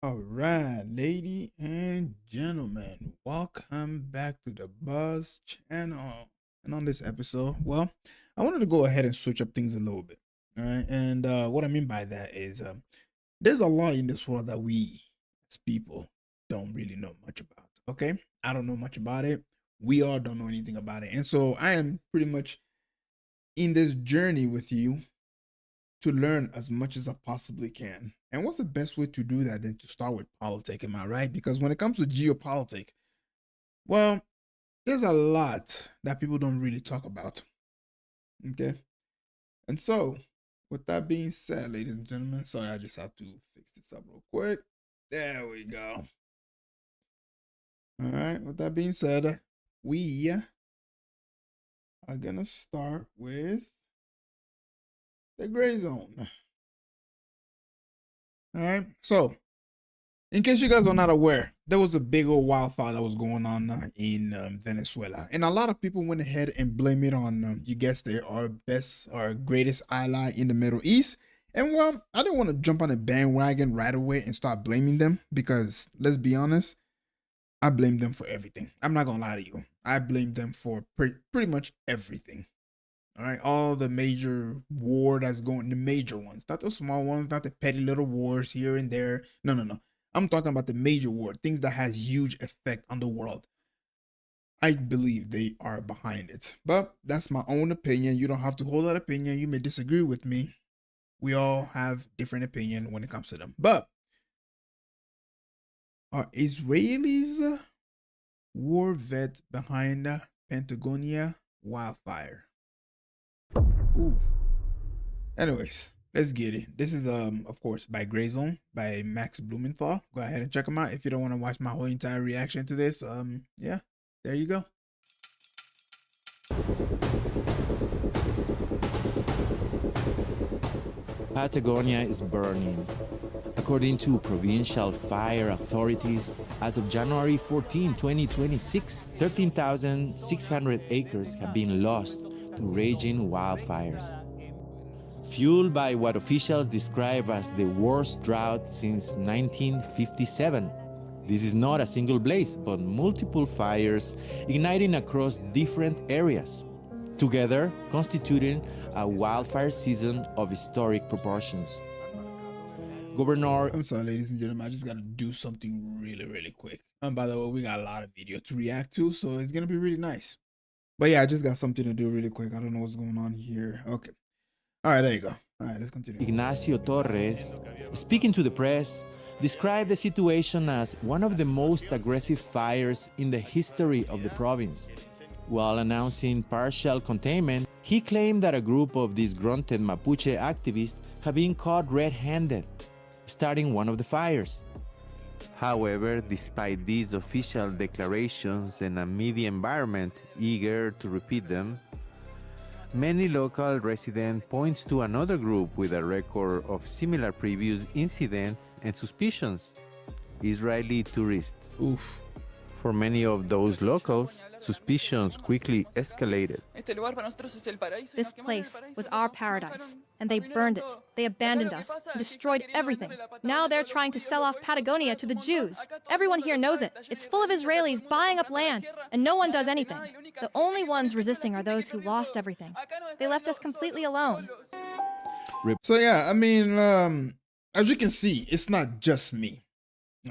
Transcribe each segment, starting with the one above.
All right, lady and gentlemen, welcome back to the Buzz channel. And on this episode, well, I wanted to go ahead and switch up things a little bit. All right, and what I mean by that is there's a lot in this world that we as people don't really know much about. Okay, I don't know much about it. We all don't know anything about it, and so I am pretty much in this journey with you to learn as much as I possibly can. And what's the best way to do that than to start with politics, am I right? Because when it comes to geopolitics, well, there's a lot that people don't really talk about. Okay. And so, with that being said, ladies and gentlemen, sorry, I just have to fix this up real quick. There we go. All right. With that being said, we are going to start with the gray zone. All right. So, in case you guys are not aware, there was a big old wildfire that was going on in Venezuela, and a lot of people went ahead and blame it on, you guessed it, our greatest ally in the Middle East. And well, I didn't want to jump on a bandwagon right away and start blaming them because let's be honest, I blame them for everything. I'm not gonna lie to you, I blame them for pretty much everything. All right, all the major war that's going, the major ones, not the small ones, not the petty little wars here and there. No, no, no. I'm talking about the major war, things that has huge effect on the world. I believe they are behind it, but that's my own opinion. You don't have to hold that opinion. You may disagree with me. We all have different opinion when it comes to them. But are Israelis war vet behind Patagonia wildfire? Ooh. Anyways, let's get it. This is of course by Gray Zone by Max Blumenthal. Go ahead and check him out if you don't want to watch my whole entire reaction to this. Yeah, there you go. Patagonia is burning. According to provincial fire authorities, as of January 14, 2026, 13,600 acres have been lost to raging wildfires. Fueled by what officials describe as the worst drought since 1957. This is not a single blaze, but multiple fires igniting across different areas, together constituting a wildfire season of historic proportions. Governor, I'm sorry, ladies and gentlemen, I just gotta do something really quick. And by the way, we got a lot of video to react to, so it's gonna be really nice. But yeah, I just got something to do really quick. I don't know what's going on here. Okay. All right, there you go. All right, let's continue. Ignacio Torres, speaking to the press, described the situation as one of the most aggressive fires in the history of the province. While announcing partial containment, he claimed that a group of disgruntled Mapuche activists have been caught red-handed, starting one of the fires. However, despite these official declarations and a media environment eager to repeat them, many local residents point to another group with a record of similar previous incidents and suspicions: Israeli tourists. Oof. For many of those locals, suspicions quickly escalated. This place was our paradise, and they burned it. They abandoned us, and destroyed everything. Now they're trying to sell off Patagonia to the Jews. Everyone here knows it. It's full of Israelis buying up land, and no one does anything. The only ones resisting are those who lost everything. They left us completely alone. So yeah, I mean, as you can see, it's not just me.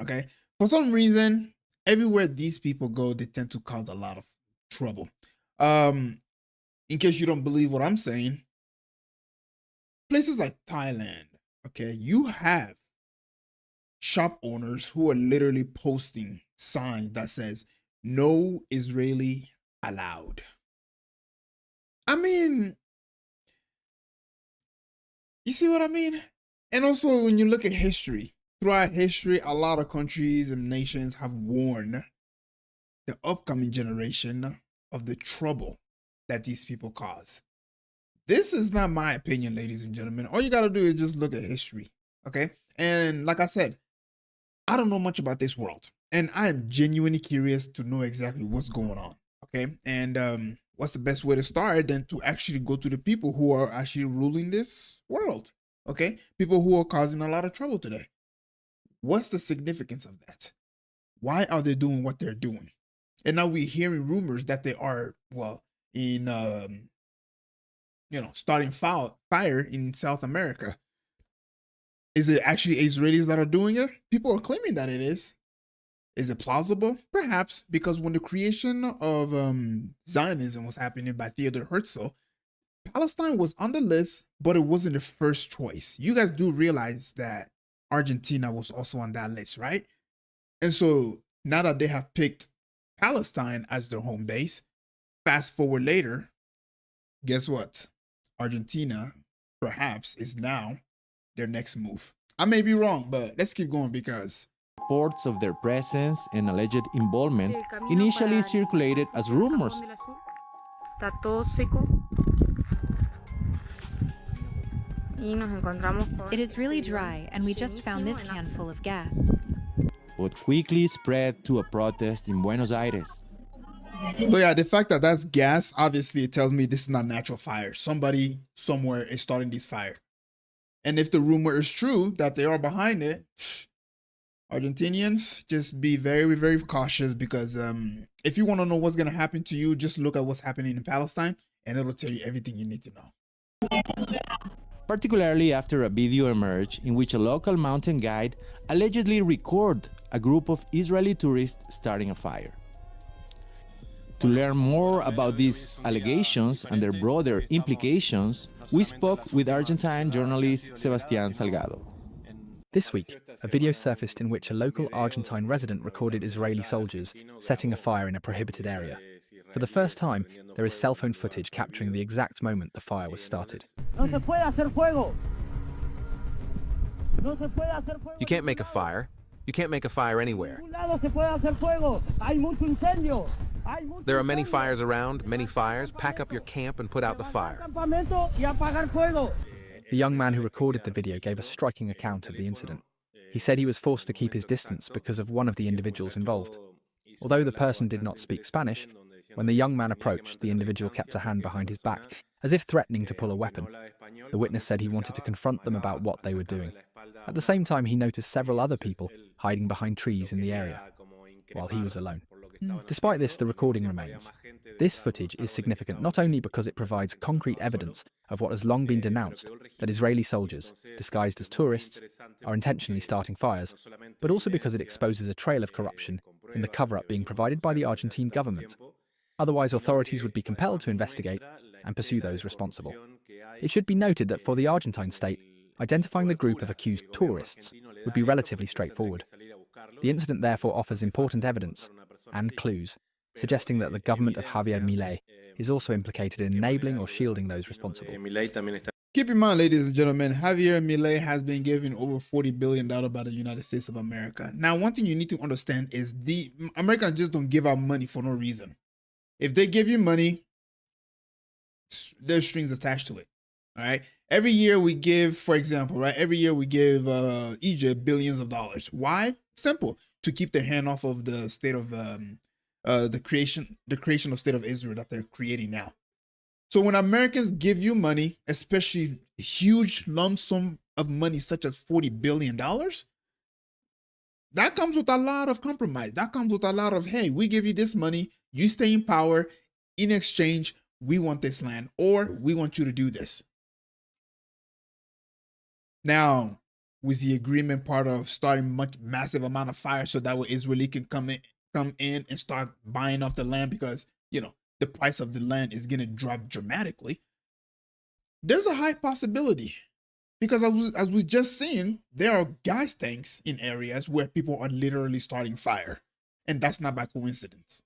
Okay, for some reason, everywhere these people go, they tend to cause a lot of trouble. In case you don't believe what I'm saying, places like Thailand, okay, you have shop owners who are literally posting signs that says no Israeli allowed. I mean, you see what I mean? And also when you look at history, throughout history, a lot of countries and nations have warned the upcoming generation of the trouble that these people cause. This is not my opinion, ladies and gentlemen. All you got to do is just look at history, okay? And like I said, I don't know much about this world, and I am genuinely curious to know exactly what's going on, okay? And what's the best way to start than to actually go to the people who are actually ruling this world, okay? People who are causing a lot of trouble today. What's the significance of that? Why are they doing what they're doing? And now we're hearing rumors that they are, well, in starting fire in South America. Is it actually Israelis that are doing it? People are claiming that it is. Is it plausible? Perhaps, because when the creation of Zionism was happening by Theodor Herzl, Palestine was on the list, but it wasn't the first choice. You guys do realize that Argentina was also on that list, right? And so now that they have picked Palestine as their home base, fast forward later, guess what? Argentina, perhaps, is now their next move. I may be wrong, but let's keep going because reports of their presence and alleged involvement initially circulated as rumors. It is really dry, and we just found this handful of gas. But quickly spread to a protest in Buenos Aires. But yeah, the fact that that's gas, obviously it tells me this is not natural fire. Somebody somewhere is starting this fire. And if the rumor is true that they are behind it, Argentinians, just be very, very cautious because if you want to know what's going to happen to you, just look at what's happening in Palestine and it'll tell you everything you need to know. Particularly after a video emerged in which a local mountain guide allegedly recorded a group of Israeli tourists starting a fire. To learn more about these allegations and their broader implications, we spoke with Argentine journalist Sebastián Salgado. This week, a video surfaced in which a local Argentine resident recorded Israeli soldiers setting a fire in a prohibited area. For the first time, there is cell phone footage capturing the exact moment the fire was started. You can't make a fire. You can't make a fire anywhere. There are many fires around, many fires. Pack up your camp and put out the fire. The young man who recorded the video gave a striking account of the incident. He said he was forced to keep his distance because of one of the individuals involved. Although the person did not speak Spanish, when the young man approached, the individual kept a hand behind his back, as if threatening to pull a weapon. The witness said he wanted to confront them about what they were doing. At the same time, he noticed several other people hiding behind trees in the area, while he was alone. Despite this, the recording remains. This footage is significant not only because it provides concrete evidence of what has long been denounced, that Israeli soldiers, disguised as tourists, are intentionally starting fires, but also because it exposes a trail of corruption in the cover-up being provided by the Argentine government. Otherwise, authorities would be compelled to investigate and pursue those responsible. It should be noted that for the Argentine state, identifying the group of accused tourists would be relatively straightforward. The incident therefore offers important evidence and clues, suggesting that the government of Javier Milei is also implicated in enabling or shielding those responsible. Keep in mind, ladies and gentlemen, Javier Milei has been given over $40 billion by the United States of America. Now, one thing you need to understand is the Americans just don't give out money for no reason. If they give you money, there's strings attached to it. All right. Every year we give, for example, right? Every year we give Egypt billions of dollars. Why? Simple. To keep their hand off of the state of the creation of state of Israel that they're creating now. So when Americans give you money, especially huge lump sum of money such as $40 billion, that comes with a lot of compromise. That comes with a lot of, hey, we give you this money, you stay in power. In exchange, we want this land, or we want you to do this. Now, was the agreement part of starting massive amount of fire so that way Israeli can come in and start buying off the land because, you know, the price of the land is going to drop dramatically? There's a high possibility because as we just seen, there are gas tanks in areas where people are literally starting fire, and that's not by coincidence.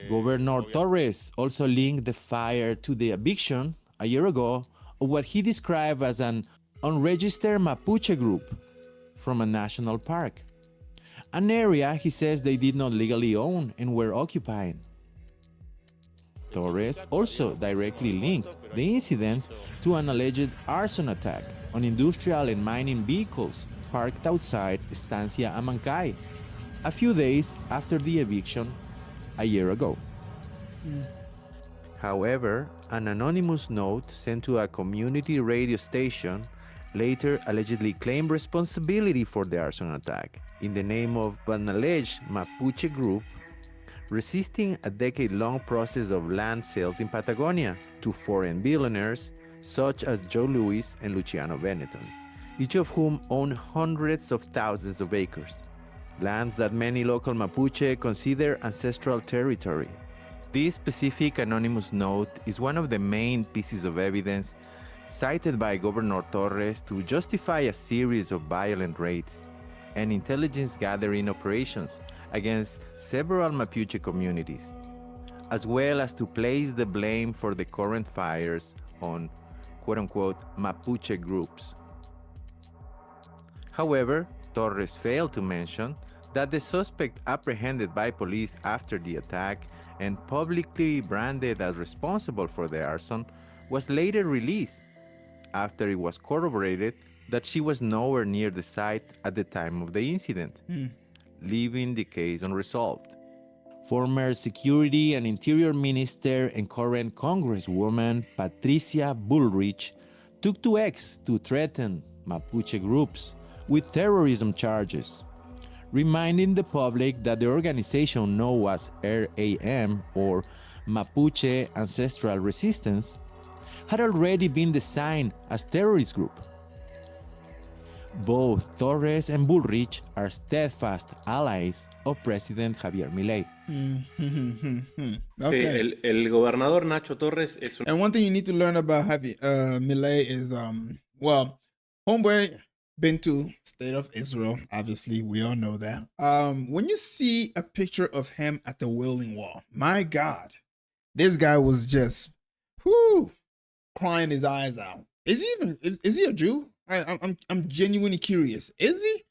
Governor Torres also linked the fire to the eviction a year ago of what he described as an unregistered Mapuche group from a national park, an area he says they did not legally own and were occupying. Torres also directly linked the incident to an alleged arson attack on industrial and mining vehicles parked outside Estancia Amancay a few days after the eviction a year ago. However, an anonymous note sent to a community radio station later allegedly claimed responsibility for the arson attack in the name of an alleged Mapuche group resisting a decade-long process of land sales in Patagonia to foreign billionaires such as Joe Louis and Luciano Benetton, each of whom own hundreds of thousands of acres, lands that many local Mapuche consider ancestral territory. This specific anonymous note is one of the main pieces of evidence cited by Governor Torres to justify a series of violent raids and intelligence gathering operations against several Mapuche communities, as well as to place the blame for the current fires on quote-unquote Mapuche groups. However, Torres failed to mention that the suspect apprehended by police after the attack and publicly branded as responsible for the arson was later released after it was corroborated that she was nowhere near the site at the time of the incident, leaving the case unresolved. Former Security and Interior Minister and current Congresswoman Patricia Bullrich took to X to threaten Mapuche groups with terrorism charges, reminding the public that the organization known as RAM, or Mapuche Ancestral Resistance, had already been designated as terrorist group. Both Torres and Bullrich are steadfast allies of President Javier Milei. Okay. Sí, el gobernador Nacho Torres es un... And one thing you need to learn about Milei is, well, homeboy been to State of Israel. Obviously, we all know that. When you see a picture of him at the Wailing Wall, my God, this guy was just, crying his eyes out. Is he a Jew? I'm genuinely curious. Is he?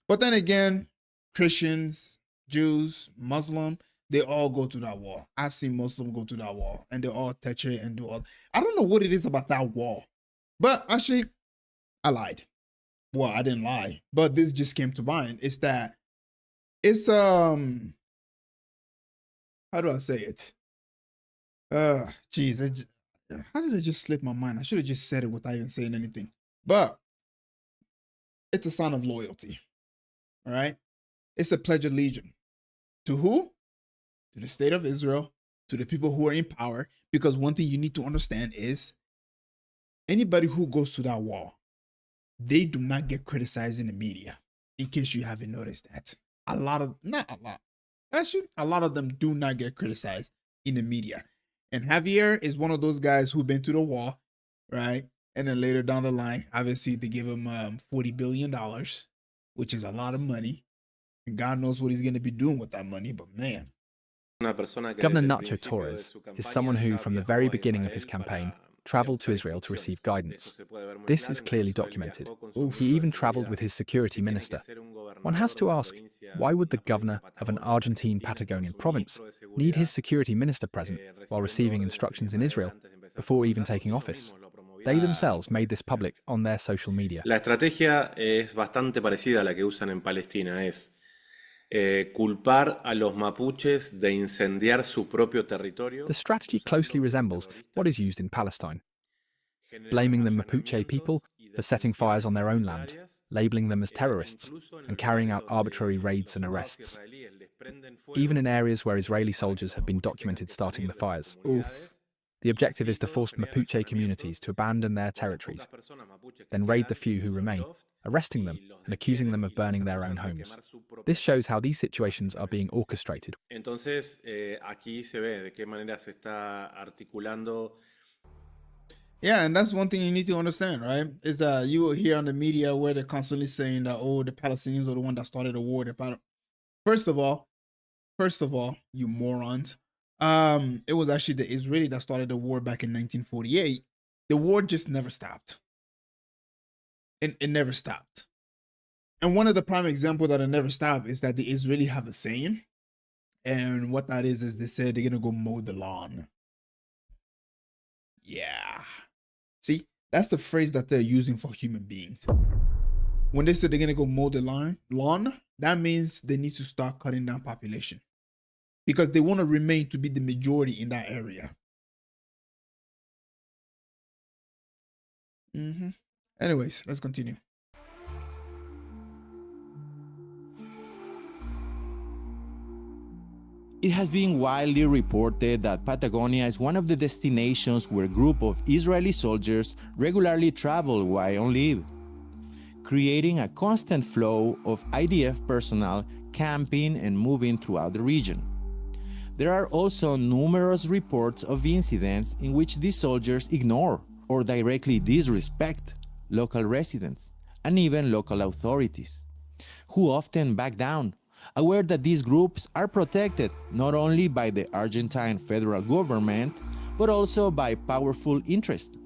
But then again, Christians, Jews, Muslim, they all go to that wall. I've seen Muslims go to that wall and they all touch it and do all. I don't know what it is about that wall. But actually, I lied. Well, I didn't lie, but this just came to mind. It's that it's how do I say it? Geez, how did it just slip my mind? I should have just said it without even saying anything. But it's a sign of loyalty. All right? It's a pledge of allegiance. To who? To the State of Israel, to the people who are in power. Because one thing you need to understand is anybody who goes to that wall, they do not get criticized in the media, in case you haven't noticed that. Actually, a lot of them do not get criticized in the media. And Javier is one of those guys who've been to the wall, right? And then later down the line, obviously they give him $40 billion, which is a lot of money. And God knows what he's going to be doing with that money, but man. Governor Nacho Torres is someone who, from the very beginning of his campaign, traveled to Israel to receive guidance. This is clearly documented. He even traveled with his security minister. One has to ask, why would the governor of an Argentine Patagonian province need his security minister present while receiving instructions in Israel before even taking office? They themselves made this public on their social media. La estrategia es bastante parecida a la que usan en Palestina, es culpar a los mapuches de incendiar su propio territorio. The strategy closely resembles what is used in Palestine, blaming the Mapuche people for setting fires on their own land, labeling them as terrorists, and carrying out arbitrary raids and arrests, even in areas where Israeli soldiers have been documented starting the fires. The objective is to force Mapuche communities to abandon their territories, then raid the few who remain, arresting them and accusing them of burning their own homes. This shows how these situations are being orchestrated. Entonces, aquí se ve de qué manera se está articulando. Yeah, and that's one thing you need to understand, right? Is that you will hear on the media where they're constantly saying that, oh, the Palestinians are the one that started the war. First of all, you morons. It was actually the Israeli that started the war back in 1948. The war just never stopped. It never stopped. And one of the prime examples that it never stopped is that the Israeli have a saying. And what that is they said they're going to go mow the lawn. Yeah. See, that's the phrase that they're using for human beings. When they said they're going to go mow the lawn, that means they need to start cutting down population. Because they want to remain to be the majority in that area. Anyways, let's continue. It has been widely reported that Patagonia is one of the destinations where a group of Israeli soldiers regularly travel while on leave, creating a constant flow of IDF personnel camping and moving throughout the region. There are also numerous reports of incidents in which these soldiers ignore or directly disrespect local residents and even local authorities, who often back down, aware that these groups are protected not only by the Argentine federal government, but also by powerful interests,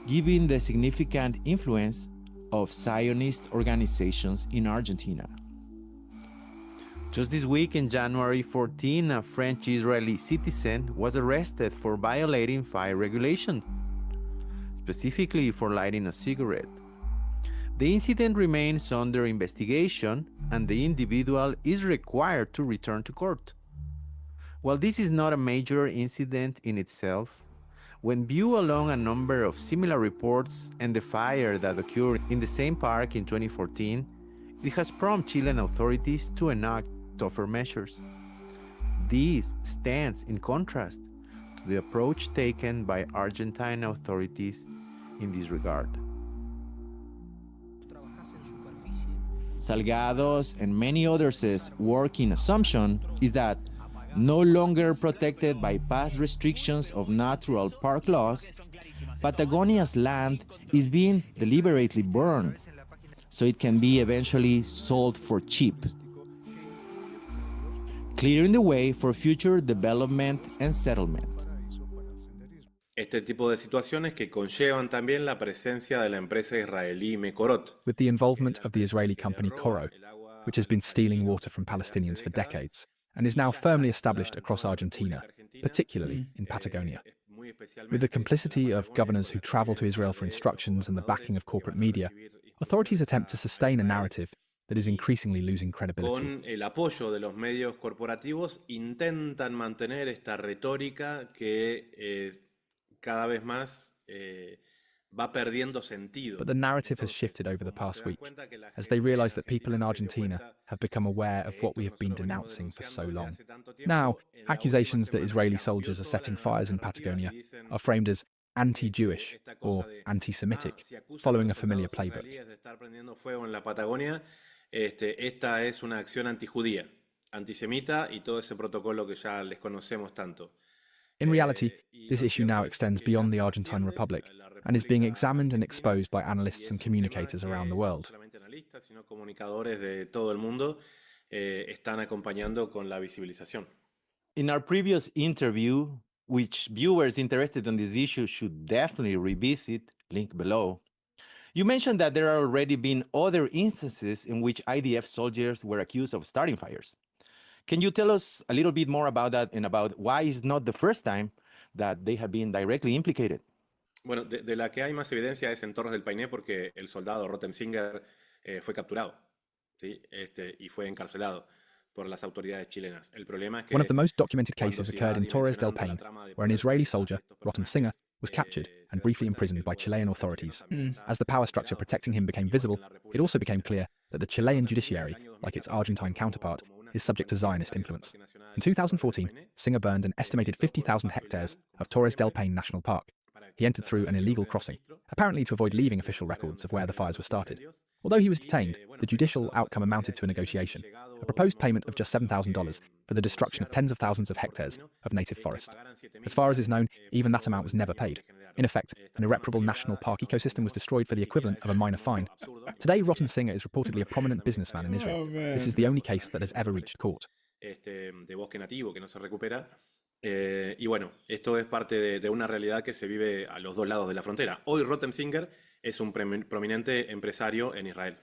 given the significant influence of Zionist organizations in Argentina. Just this week, in January 14, a French-Israeli citizen was arrested for violating fire regulations, specifically for lighting a cigarette. The incident remains under investigation, and the individual is required to return to court. While this is not a major incident in itself, when viewed along a number of similar reports and the fire that occurred in the same park in 2014, it has prompted Chilean authorities to enact tougher measures. This stands in contrast to the approach taken by Argentine authorities in this regard. Salgado's and many others' working assumption is that, no longer protected by past restrictions of natural park laws, Patagonia's land is being deliberately burned so it can be eventually sold for cheap, clearing the way for future development and settlement. Este tipo de situaciones que conllevan también la presencia de la empresa israelí Mekorot. With the involvement of the Israeli company Koro, which has been stealing water from Palestinians for decades and is now firmly established across Argentina, particularly in Patagonia. With the complicity of governors who travel to Israel for instructions and the backing of corporate media, authorities attempt to sustain a narrative that is increasingly losing credibility. Con el apoyo de los medios corporativos intentan mantener esta retórica que cada vez más va perdiendo sentido. But the narrative has shifted over the past week, as they realize that people in Argentina have become aware of what we have been denouncing for so long. Now, accusations that Israeli soldiers are setting fires in Patagonia are framed as anti-Jewish or anti-Semitic, following a familiar playbook. Esta es una acción antijudía, antisemita y todo ese protocolo que ya les conocemos tanto. In reality, this issue now extends beyond the Argentine Republic and is being examined and exposed by analysts and communicators around the world. Comunicadores de todo el mundo están acompañando con la visibilización. In our previous interview, which viewers interested in this issue should definitely revisit, link below, you mentioned that there have already been other instances in which IDF soldiers were accused of starting fires. Can you tell us a little bit more about that and about why it's not the first time that they have been directly implicated? Bueno, de la que hay más evidencia es en Torres del Paine porque el soldado Rottensinger fue capturado, ¿sí? Y fue encarcelado por las autoridades chilenas. El problema es que one of the most documented cases occurred in Torres del Paine, where an Israeli soldier, Rottensinger, was captured and briefly imprisoned by Chilean authorities. As the power structure protecting him became visible, it also became clear that the Chilean judiciary, like its Argentine counterpart, is subject to Zionist influence. In 2014, Singer burned an estimated 50,000 hectares of Torres del Paine National Park. He entered through an illegal crossing, apparently to avoid leaving official records of where the fires were started. Although he was detained, the judicial outcome amounted to a negotiation, a proposed payment of just $7,000 for the destruction of tens of thousands of hectares of native forest. As far as is known, even that amount was never paid. In effect, an irreparable national park ecosystem was destroyed for the equivalent of a minor fine. Today, Rottensinger is reportedly a prominent businessman in Israel. This is the only case that has ever reached court. De bosque nativo que no se recupera. Y bueno, esto es parte de una realidad que se vive a los dos lados de la frontera. Hoy Rottensinger es un prominente empresario en Israel.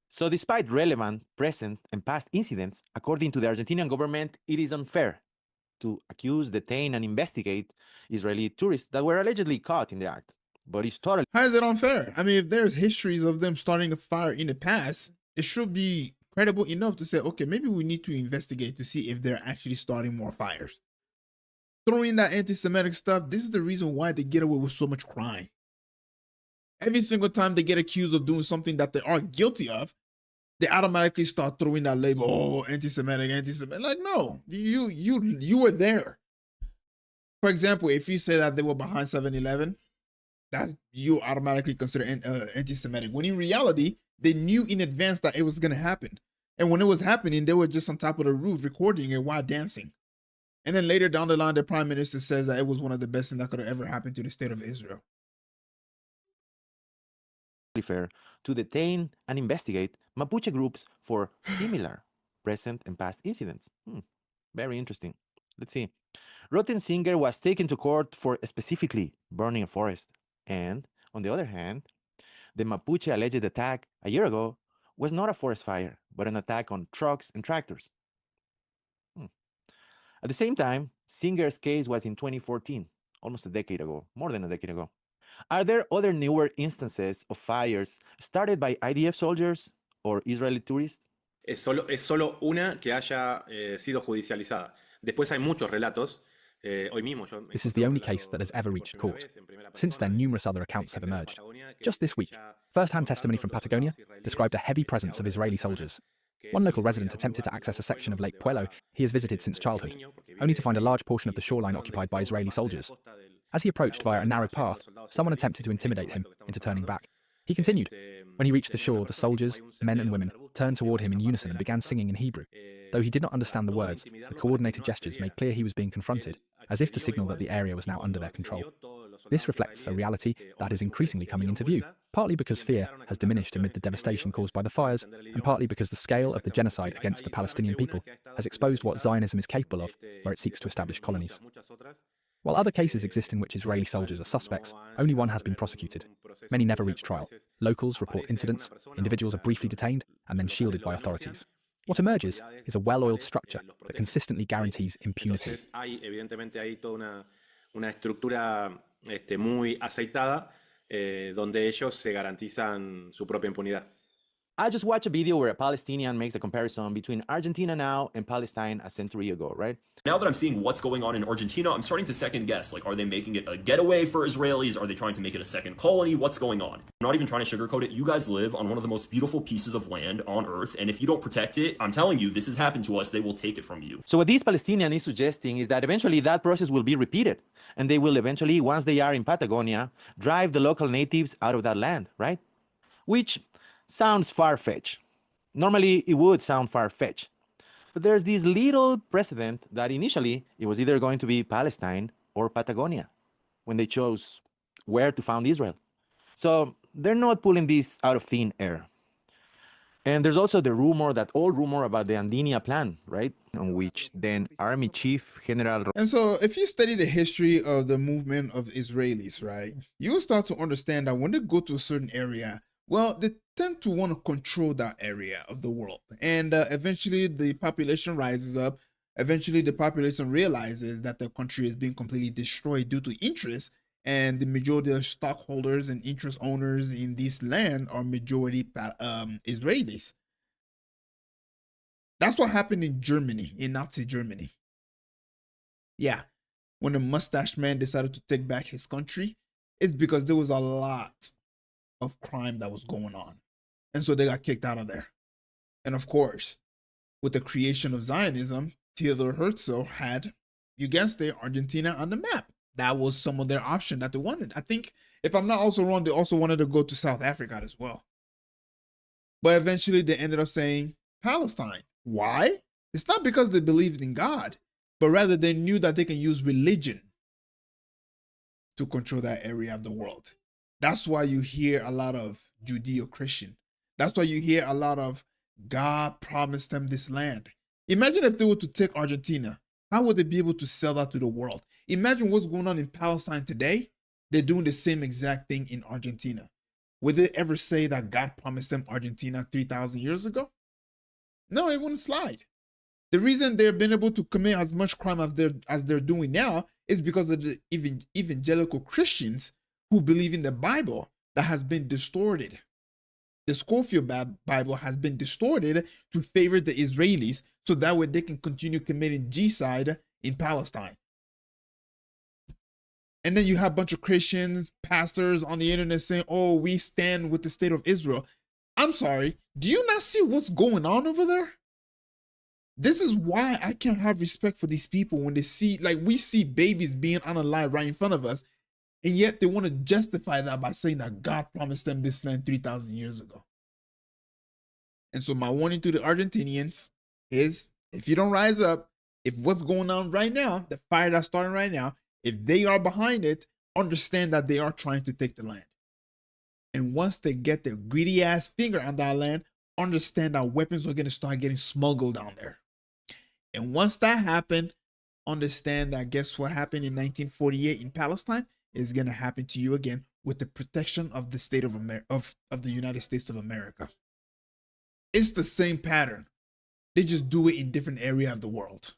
So despite relevant, present, and past incidents, according to the Argentinian government, it is unfair to accuse, detain, and investigate Israeli tourists that were allegedly caught in the act. But it's totally... How is it unfair? I mean, if there's histories of them starting a fire in the past, it should be credible enough to say, okay, maybe we need to investigate to see if they're actually starting more fires. Throwing that anti-Semitic stuff, this is the reason why they get away with so much crime. Every single time they get accused of doing something that they aren't guilty of, they automatically start throwing that label, oh, anti-Semitic, anti-Semitic. Like, no, you were there. For example, if you say that they were behind 7/11, that you automatically consider anti-Semitic. When in reality, they knew in advance that it was going to happen. And when it was happening, they were just on top of the roof recording it while dancing. And then later down the line, the prime minister says that it was one of the best things that could have ever happened to the state of Israel. Fair to detain and investigate Mapuche groups for similar present and past incidents. Very interesting. Let's see. Rottensinger was taken to court for specifically burning a forest. And on the other hand, the Mapuche alleged attack a year ago was not a forest fire, but an attack on trucks and tractors. At the same time, Singer's case was in 2014, almost a decade ago, more than a decade ago. Are there other newer instances of fires started by IDF soldiers or Israeli tourists? Es solo una que haya sido judicializada. Después hay muchos relatos. Hoy mismo yo This is the only case that has ever reached court. Since then, numerous other accounts have emerged. Just this week, first-hand testimony from Patagonia described a heavy presence of Israeli soldiers. One local resident attempted to access a section of Lake Puello he has visited since childhood, only to find a large portion of the shoreline occupied by Israeli soldiers. As he approached via a narrow path, someone attempted to intimidate him into turning back. He continued. When he reached the shore, the soldiers, men and women, turned toward him in unison and began singing in Hebrew. Though he did not understand the words, the coordinated gestures made clear he was being confronted, as if to signal that the area was now under their control. This reflects a reality that is increasingly coming into view, partly because fear has diminished amid the devastation caused by the fires, and partly because the scale of the genocide against the Palestinian people has exposed what Zionism is capable of where it seeks to establish colonies. While other cases exist in which Israeli soldiers are suspects, only one has been prosecuted. Many never reach trial. Locals report incidents, individuals are briefly detained, and then shielded by authorities. What emerges is a well-oiled structure that consistently guarantees impunity. Evidentemente hay toda una estructura muy aceitada donde ellos se garantizan su propia impunidad. I just watched a video where a Palestinian makes a comparison between Argentina now and Palestine a century ago, right? Now that I'm seeing what's going on in Argentina, I'm starting to second guess. Like, are they making it a getaway for Israelis? Are they trying to make it a second colony? What's going on? I'm not even trying to sugarcoat it. You guys live on one of the most beautiful pieces of land on earth. And if you don't protect it, I'm telling you, this has happened to us. They will take it from you. So what this Palestinian is suggesting is that eventually that process will be repeated. And they will eventually, once they are in Patagonia, drive the local natives out of that land, right? Which sounds far-fetched. Normally, it would sound far-fetched. But there's this little precedent that initially it was either going to be Palestine or Patagonia when they chose where to found Israel. So they're not pulling this out of thin air. And there's also the rumor, that old rumor about the Andinia plan, right? On which then Army Chief General... And so if you study the history of the movement of Israelis, right, you'll start to understand that when they go to a certain area, well, they tend to want to control that area of the world. And eventually the population rises up. Eventually the population realizes that the country is being completely destroyed due to interest. And the majority of stockholders and interest owners in this land are majority Israelis. That's what happened in Germany, in Nazi Germany. Yeah, when the mustache man decided to take back his country, it's because there was a lot of crime that was going on. And so they got kicked out of there. And of course, with the creation of Zionism, Theodor Herzl had, you guessed it, Argentina on the map. That was some of their option that they wanted. I think, if I'm not also wrong, they also wanted to go to South Africa as well. But eventually they ended up saying Palestine. Why? It's not because they believed in God, but rather they knew that they can use religion to control that area of the world. That's why you hear a lot of Judeo-Christian. That's why you hear a lot of God promised them this land. Imagine if they were to take Argentina. How would they be able to sell that to the world? Imagine what's going on in Palestine today. They're doing the same exact thing in Argentina. Would they ever say that God promised them Argentina 3,000 years ago? No, it wouldn't slide. The reason they've been able to commit as much crime as they're doing now is because of the evangelical Christians who believe in the Bible that has been distorted. The Scofield Bible has been distorted to favor the Israelis so that way they can continue committing genocide in Palestine. And then you have a bunch of Christians, pastors on the internet saying, oh, we stand with the state of Israel. I'm sorry, do you not see what's going on over there? This is why I can't have respect for these people when they see, like, we see babies being unalive right in front of us, and yet they want to justify that by saying that God promised them this land 3,000 years ago. And so my warning to the Argentinians is, if you don't rise up, if what's going on right now, the fire that's starting right now, if they are behind it, understand that they are trying to take the land. And once they get their greedy ass finger on that land, understand that weapons are going to start getting smuggled down there. And once that happened, understand that guess what happened in 1948 in Palestine is going to happen to you again with the protection of the state of the United States of America. It's the same pattern. They just do it in different areas of the world.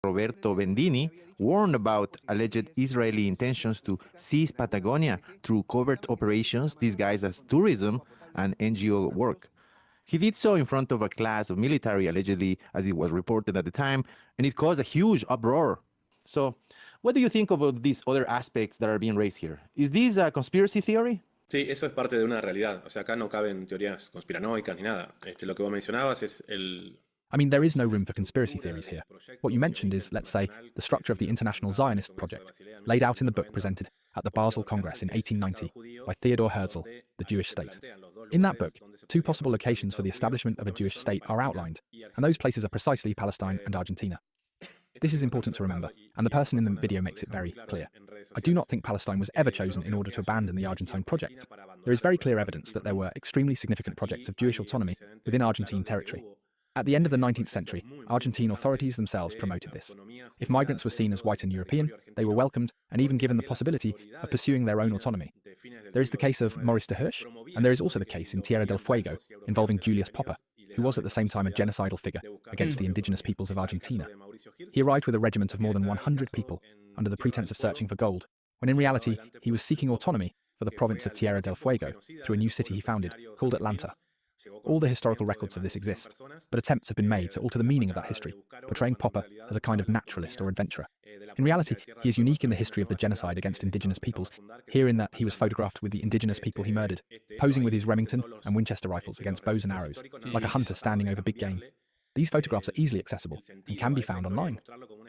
Roberto Bendini warned about alleged Israeli intentions to seize Patagonia through covert operations disguised as tourism and NGO work. He did so in front of a class of military, allegedly, as it was reported at the time, and it caused a huge uproar. So, what do you think about these other aspects that are being raised here? Is this a conspiracy theory? Sí, eso es parte de una realidad. O sea, acá no caben teorías conspiranoicas ni nada. Lo que vos mencionabas es el... I mean, there is no room for conspiracy theories here. What you mentioned is, let's say, the structure of the International Zionist Project, laid out in the book presented at the Basel Congress in 1890 by Theodor Herzl, The Jewish State. In that book, two possible locations for the establishment of a Jewish state are outlined, and those places are precisely Palestine and Argentina. This is important to remember, and the person in the video makes it very clear. I do not think Palestine was ever chosen in order to abandon the Argentine project. There is very clear evidence that there were extremely significant projects of Jewish autonomy within Argentine territory. At the end of the 19th century, Argentine authorities themselves promoted this. If migrants were seen as white and European, they were welcomed and even given the possibility of pursuing their own autonomy. There is the case of Maurice de Hirsch, and there is also the case in Tierra del Fuego involving Julius Popper, who was at the same time a genocidal figure against the indigenous peoples of Argentina. He arrived with a regiment of more than 100 people under the pretense of searching for gold, when in reality he was seeking autonomy for the province of Tierra del Fuego through a new city he founded called Atlanta. All the historical records of this exist, but attempts have been made to alter the meaning of that history, portraying Popper as a kind of naturalist or adventurer. In reality, he is unique in the history of the genocide against indigenous peoples, here in that he was photographed with the indigenous people he murdered, posing with his Remington and Winchester rifles against bows and arrows, like a hunter standing over big game. These photographs are easily accessible and can be found online.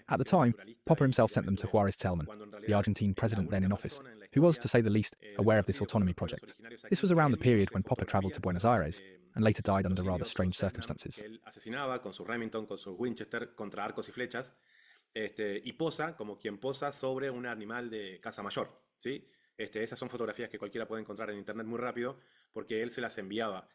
At the time, Popper himself sent them to Juárez Celman, the Argentine president then in office, who was, to say the least, aware of this autonomy project. This was around the period when Popper travelled to Buenos Aires and later died under rather strange circumstances. Y posa como quien posa sobre un animal de caza mayor, ¿sí? Esas son fotografías que cualquiera puede encontrar en internet muy rápido porque él se las enviaba.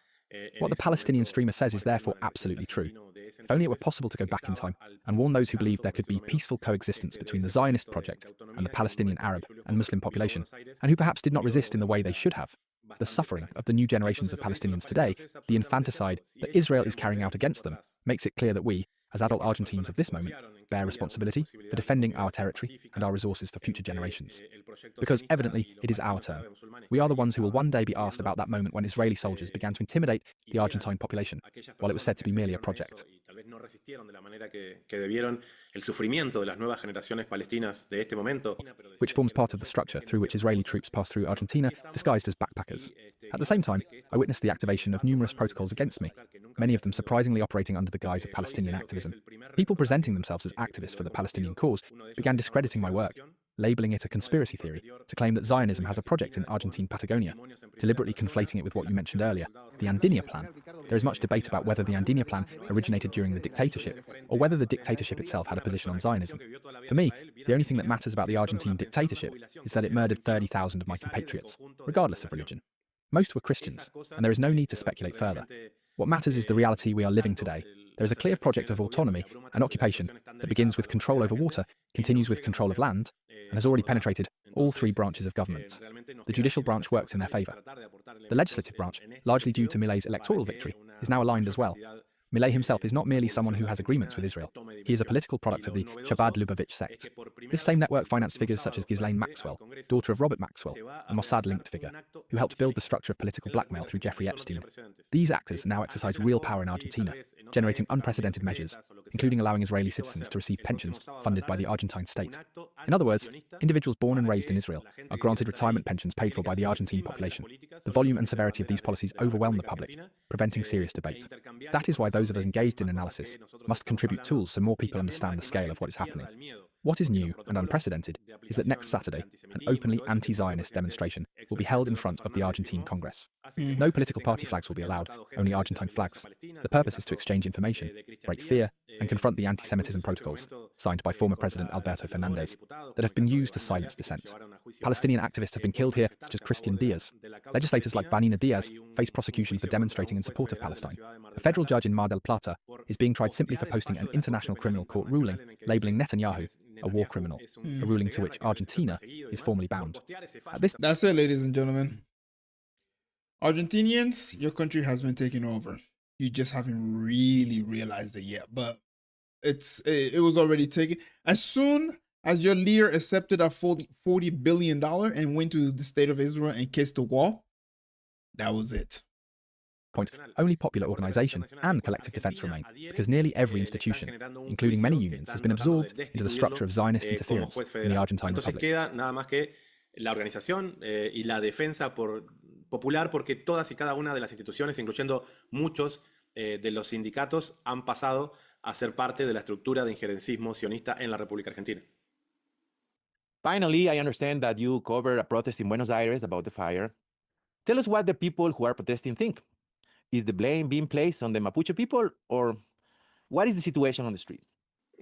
What the Palestinian streamer says is therefore absolutely true. If only it were possible to go back in time and warn those who believed there could be peaceful coexistence between the Zionist project and the Palestinian Arab and Muslim population, and who perhaps did not resist in the way they should have. The suffering of the new generations of Palestinians today, the infanticide that Israel is carrying out against them, makes it clear that we, as adult Argentines of this moment, bear responsibility for defending our territory and our resources for future generations. Because evidently, it is our turn. We are the ones who will one day be asked about that moment when Israeli soldiers began to intimidate the Argentine population, while it was said to be merely a project. Which forms part of the structure through which Israeli troops pass through Argentina, disguised as backpackers. At the same time, I witnessed the activation of numerous protocols against me, many of them surprisingly operating under the guise of Palestinian activism. People presenting themselves as activists for the Palestinian cause began discrediting my work, labelling it a conspiracy theory, to claim that Zionism has a project in Argentine Patagonia, deliberately conflating it with what you mentioned earlier, the Andina Plan. There is much debate about whether the Andina Plan originated during the dictatorship, or whether the dictatorship itself had a position on Zionism. For me, the only thing that matters about the Argentine dictatorship is that it murdered 30,000 of my compatriots, regardless of religion. Most were Christians, and there is no need to speculate further. What matters is the reality we are living today. There is a clear project of autonomy and occupation that begins with control over water, continues with control of land, and has already penetrated all three branches of government. The judicial branch works in their favour. The legislative branch, largely due to Milei's electoral victory, is now aligned as well. Milei himself is not merely someone who has agreements with Israel. He is a political product of the Chabad Lubavitch sect. This same network financed figures such as Ghislaine Maxwell, daughter of Robert Maxwell, a Mossad-linked figure, who helped build the structure of political blackmail through Jeffrey Epstein. These actors now exercise real power in Argentina, generating unprecedented measures, including allowing Israeli citizens to receive pensions funded by the Argentine state. In other words, individuals born and raised in Israel are granted retirement pensions paid for by the Argentine population. The volume and severity of these policies overwhelm the public, preventing serious debate. That is why those of us engaged in analysis must contribute tools so more people understand the scale of what is happening. What is new and unprecedented is that next Saturday, an openly anti-Zionist demonstration will be held in front of the Argentine Congress. No political party flags will be allowed, only Argentine flags. The purpose is to exchange information, break fear, and confront the anti-Semitism protocols, signed by former President Alberto Fernandez, that have been used to silence dissent. Palestinian activists have been killed here, such as Christian Diaz. Legislators like Vanina Diaz face prosecution for demonstrating in support of Palestine. A federal judge in Mar del Plata is being tried simply for posting an International Criminal Court ruling labeling Netanyahu a war criminal, a ruling to which Argentina is formally bound. That's it, ladies and gentlemen. Argentinians, your country has been taken over. You just haven't really realized it yet, but it was already taken. As soon as your leader accepted a $40 billion and went to the state of Israel and kissed the wall, that was it. Only popular organisation and collective defence remain, because nearly every institution, including many unions, has been absorbed into the structure of Zionist interference in the Argentine Republic. La organización y la defensa popular, porque todas y cada una de las instituciones, incluyendo muchos de los sindicatos, han pasado a ser parte de la estructura de injerencismo sionista en la República Argentina. Finally, I understand that you covered a protest in Buenos Aires about the fire. Tell us what the people who are protesting think. Is the blame being placed on the Mapuche people, or what is the situation on the street?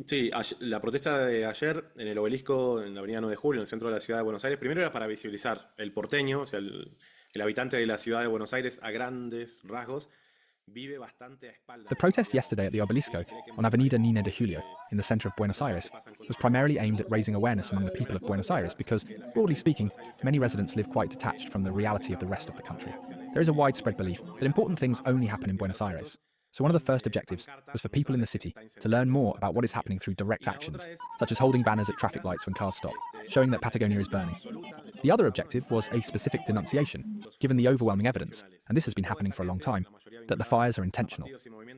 Sí, la protesta de ayer en el obelisco, en la avenida 9 de Julio, en el centro de la ciudad de Buenos Aires, primero era para visibilizar el porteño, o sea, el habitante de la ciudad de Buenos Aires a grandes rasgos. The protest yesterday at the Obelisco on Avenida Nina de Julio in the centre of Buenos Aires was primarily aimed at raising awareness among the people of Buenos Aires because, broadly speaking, many residents live quite detached from the reality of the rest of the country. There is a widespread belief that important things only happen in Buenos Aires. So one of the first objectives was for people in the city to learn more about what is happening through direct actions, such as holding banners at traffic lights when cars stop, showing that Patagonia is burning. The other objective was a specific denunciation, given the overwhelming evidence, and this has been happening for a long time, that the fires are intentional.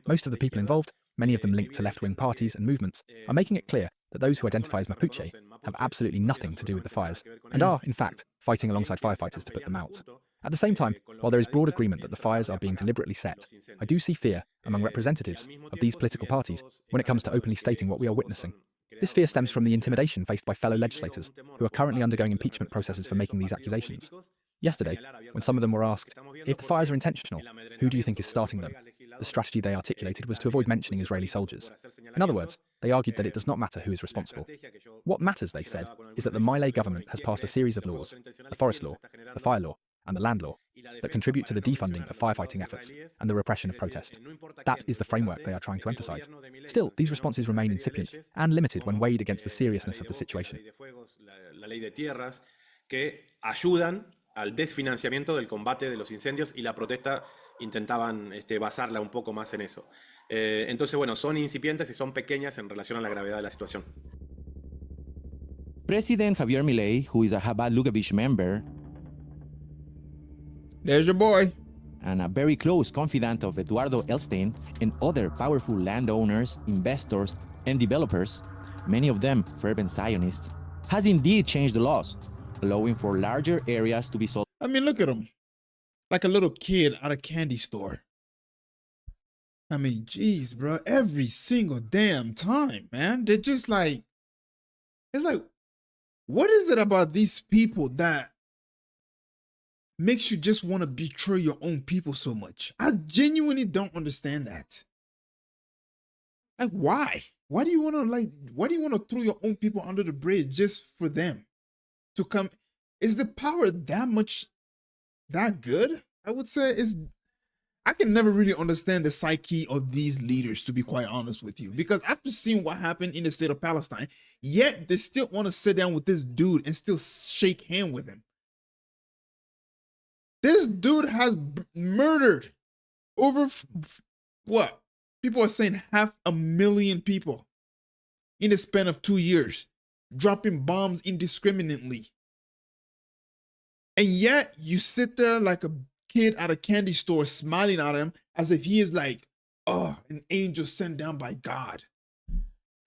Most of the people involved, many of them linked to left-wing parties and movements, are making it clear that those who identify as Mapuche have absolutely nothing to do with the fires, and are, in fact, fighting alongside firefighters to put them out. At the same time, while there is broad agreement that the fires are being deliberately set, I do see fear among representatives of these political parties when it comes to openly stating what we are witnessing. This fear stems from the intimidation faced by fellow legislators who are currently undergoing impeachment processes for making these accusations. Yesterday, when some of them were asked, if the fires are intentional, who do you think is starting them? The strategy they articulated was to avoid mentioning Israeli soldiers. In other words, they argued that it does not matter who is responsible. What matters, they said, is that the Milei government has passed a series of laws, the forest law, the fire law, and the land law, that contribute to the defunding of firefighting efforts and the repression of protest. That is the framework they are trying to emphasize. Still, these responses remain incipient and limited when weighed against the seriousness of the situation. La ley de tierras que ayudan al desfinanciamiento del combate de los incendios y la protesta intentaban basarla un poco más en eso. Entonces, bueno, son incipientes y son pequeñas en relación a la gravedad de la situación. President Javier Milei, who is a Chabad Lubavitch member, there's your boy, and a very close confidant of Eduardo Elstein and other powerful landowners, investors, and developers, many of them fervent Zionists, has indeed changed the laws, allowing for larger areas to be sold. I mean, look at him. Like a little kid at a candy store. I mean, geez, bro. Every single damn time, man. They're just like, it's like, what is it about these people that makes you just want to betray your own people so much? I genuinely don't understand that. Like, why? Why do you want to throw your own people under the bridge just for them to come? Is the power that good? I would say I can never really understand the psyche of these leaders, to be quite honest with you, because after seeing what happened in the state of Palestine, yet they still want to sit down with this dude and still shake hands with him. This dude has murdered over what? People are saying 500,000 people in the span of 2 years, dropping bombs indiscriminately. And yet you sit there like a kid at a candy store smiling at him as if he is like, oh, an angel sent down by God.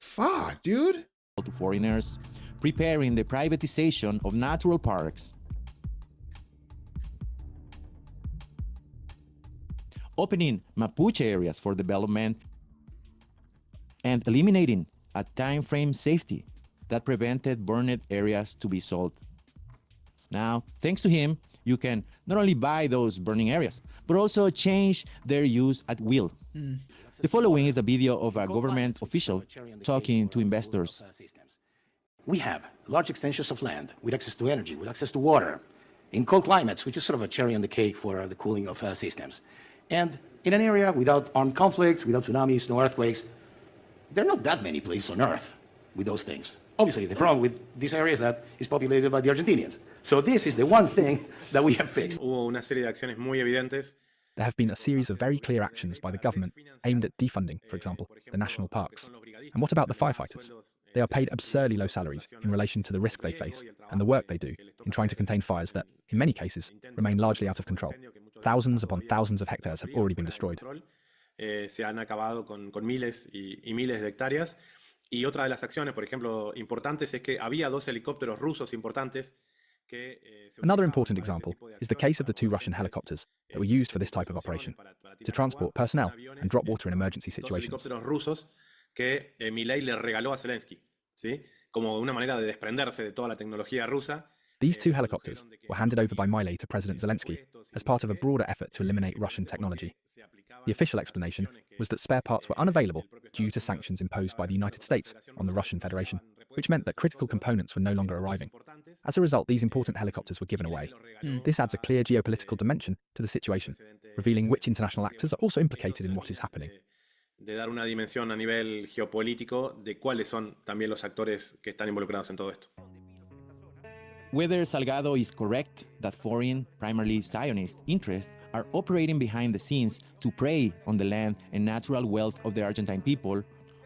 Fuck, dude. To foreigners, preparing the privatization of natural parks, opening Mapuche areas for development, and eliminating a time frame safety that prevented burned areas to be sold. Now, thanks to him, you can not only buy those burning areas, but also change their use at will. The following is a video of a government official talking to investors. We have large extensions of land with access to energy, with access to water, in cold climates, which is sort of a cherry on the cake for the cooling of systems. And in an area without armed conflicts, without tsunamis, no earthquakes, there are not that many places on Earth with those things. Obviously, the problem with this area is that it's populated by the Argentinians. So this is the one thing that we have fixed. Hubo una serie de acciones muy evidentes. There have been a series of very clear actions by the government aimed at defunding, for example, the national parks. And what about the firefighters? They are paid absurdly low salaries in relation to the risk they face and the work they do in trying to contain fires that, in many cases, remain largely out of control. Thousands upon thousands of hectares have already been destroyed. Se han acabado con miles y miles de hectáreas. Y otra de las acciones, por ejemplo, importantes es que había 2 helicópteros rusos importantes. Another important example is the case of the 2 Russian helicopters that were used for this type of operation, to transport personnel and drop water in emergency situations. 2 helicópteros rusos que Milei le regaló a Zelensky, ¿sí? Como una manera de desprenderse de toda la tecnología rusa. These 2 helicopters were handed over by Milei to President Zelensky as part of a broader effort to eliminate Russian technology. The official explanation was that spare parts were unavailable due to sanctions imposed by the United States on the Russian Federation, which meant that critical components were no longer arriving. As a result, these important helicopters were given away. This adds a clear geopolitical dimension to the situation, revealing which international actors are also implicated in what is happening. De dar una dimensión a nivel geopolítico de cuáles son también los actores que están involucrados en todo esto. Whether Salgado is correct that foreign, primarily Zionist, interests are operating behind the scenes to prey on the land and natural wealth of the Argentine people,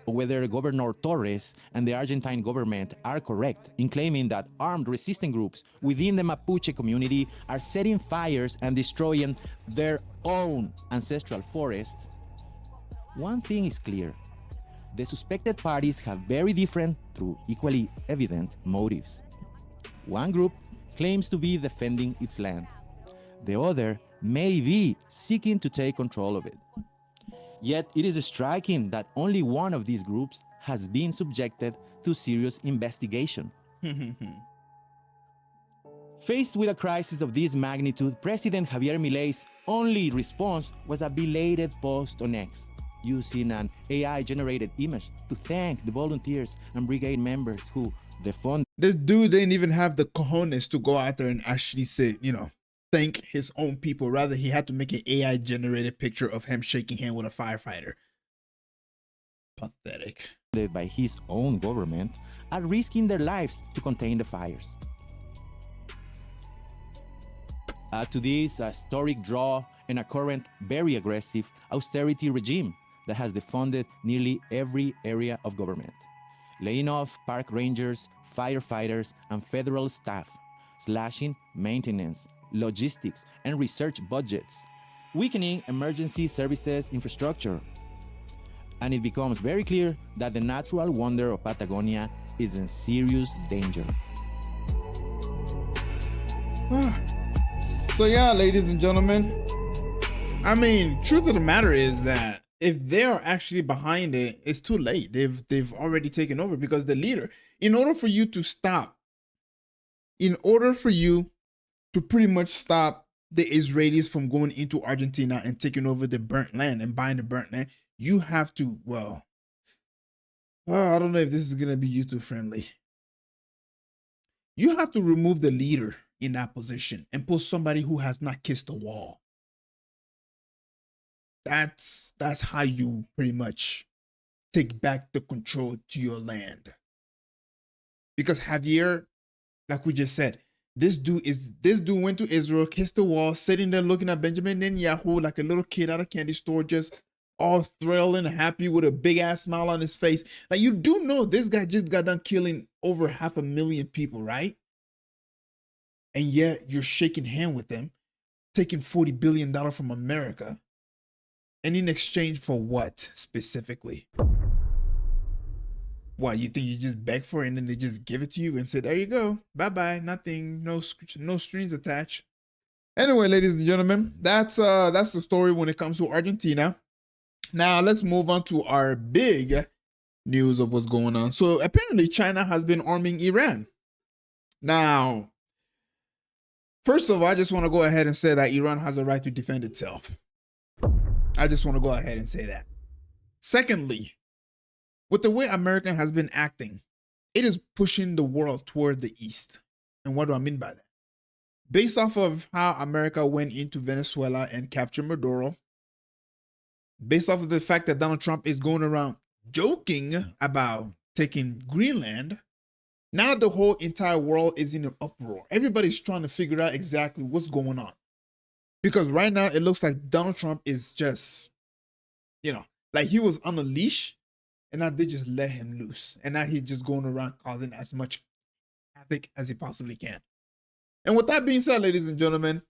or whether Governor Torres and the Argentine government are correct in claiming that armed resistance groups within the Mapuche community are setting fires and destroying their own ancestral forests, one thing is clear. The suspected parties have very different, though equally evident, motives. One group claims to be defending its land. The other may be seeking to take control of it. Yet it is striking that only one of these groups has been subjected to serious investigation. Faced with a crisis of this magnitude, President Javier Milei's only response was a belated post on X, using an AI-generated image to thank the volunteers and brigade members who defund. This dude didn't even have the cojones to go out there and actually say, thank his own people. Rather, he had to make an AI-generated picture of him shaking hand with a firefighter. Pathetic. By his own government are risking their lives to contain the fires. Add to this a historic draw and a current very aggressive austerity regime that has defunded nearly every area of government, laying off park rangers, firefighters, and federal staff, slashing maintenance, logistics, and research budgets, weakening emergency services infrastructure. And it becomes very clear that the natural wonder of Patagonia is in serious danger. So yeah, ladies and gentlemen, truth of the matter is that if they're actually behind it, it's too late. They've already taken over, because the leader, in order for you to pretty much stop the Israelis from going into Argentina and taking over the burnt land and buying the burnt land, you have to, I don't know if this is going to be YouTube friendly. You have to remove the leader in that position and put somebody who has not kissed the wall. That's how you pretty much take back the control to your land. Because Javier, like we just said, this dude went to Israel, kissed the wall, sitting there looking at Benjamin Netanyahu like a little kid at a candy store, just all thrilled and happy with a big ass smile on his face. Like, you do know this guy just got done killing over 500,000 people, right? And yet you're shaking hand with them, taking $40 billion from America. And in exchange for what specifically? What, you think you just beg for it and then they just give it to you and say, there you go, bye-bye, nothing, no strings attached. Anyway, ladies and gentlemen, that's the story when it comes to Argentina. Now let's move on to our big news of what's going on. So apparently China has been arming Iran. Now, first of all, I just want to go ahead and say that Iran has a right to defend itself. I just want to go ahead and say that. Secondly, with the way America has been acting, it is pushing the world toward the East. And what do I mean by that? Based off of how America went into Venezuela and captured Maduro, based off of the fact that Donald Trump is going around joking about taking Greenland, now the whole entire world is in an uproar. Everybody's trying to figure out exactly what's going on. Because right now it looks like Donald Trump is just, like he was on a leash and now they just let him loose. And now he's just going around causing as much havoc as he possibly can. And with that being said, ladies and gentlemen,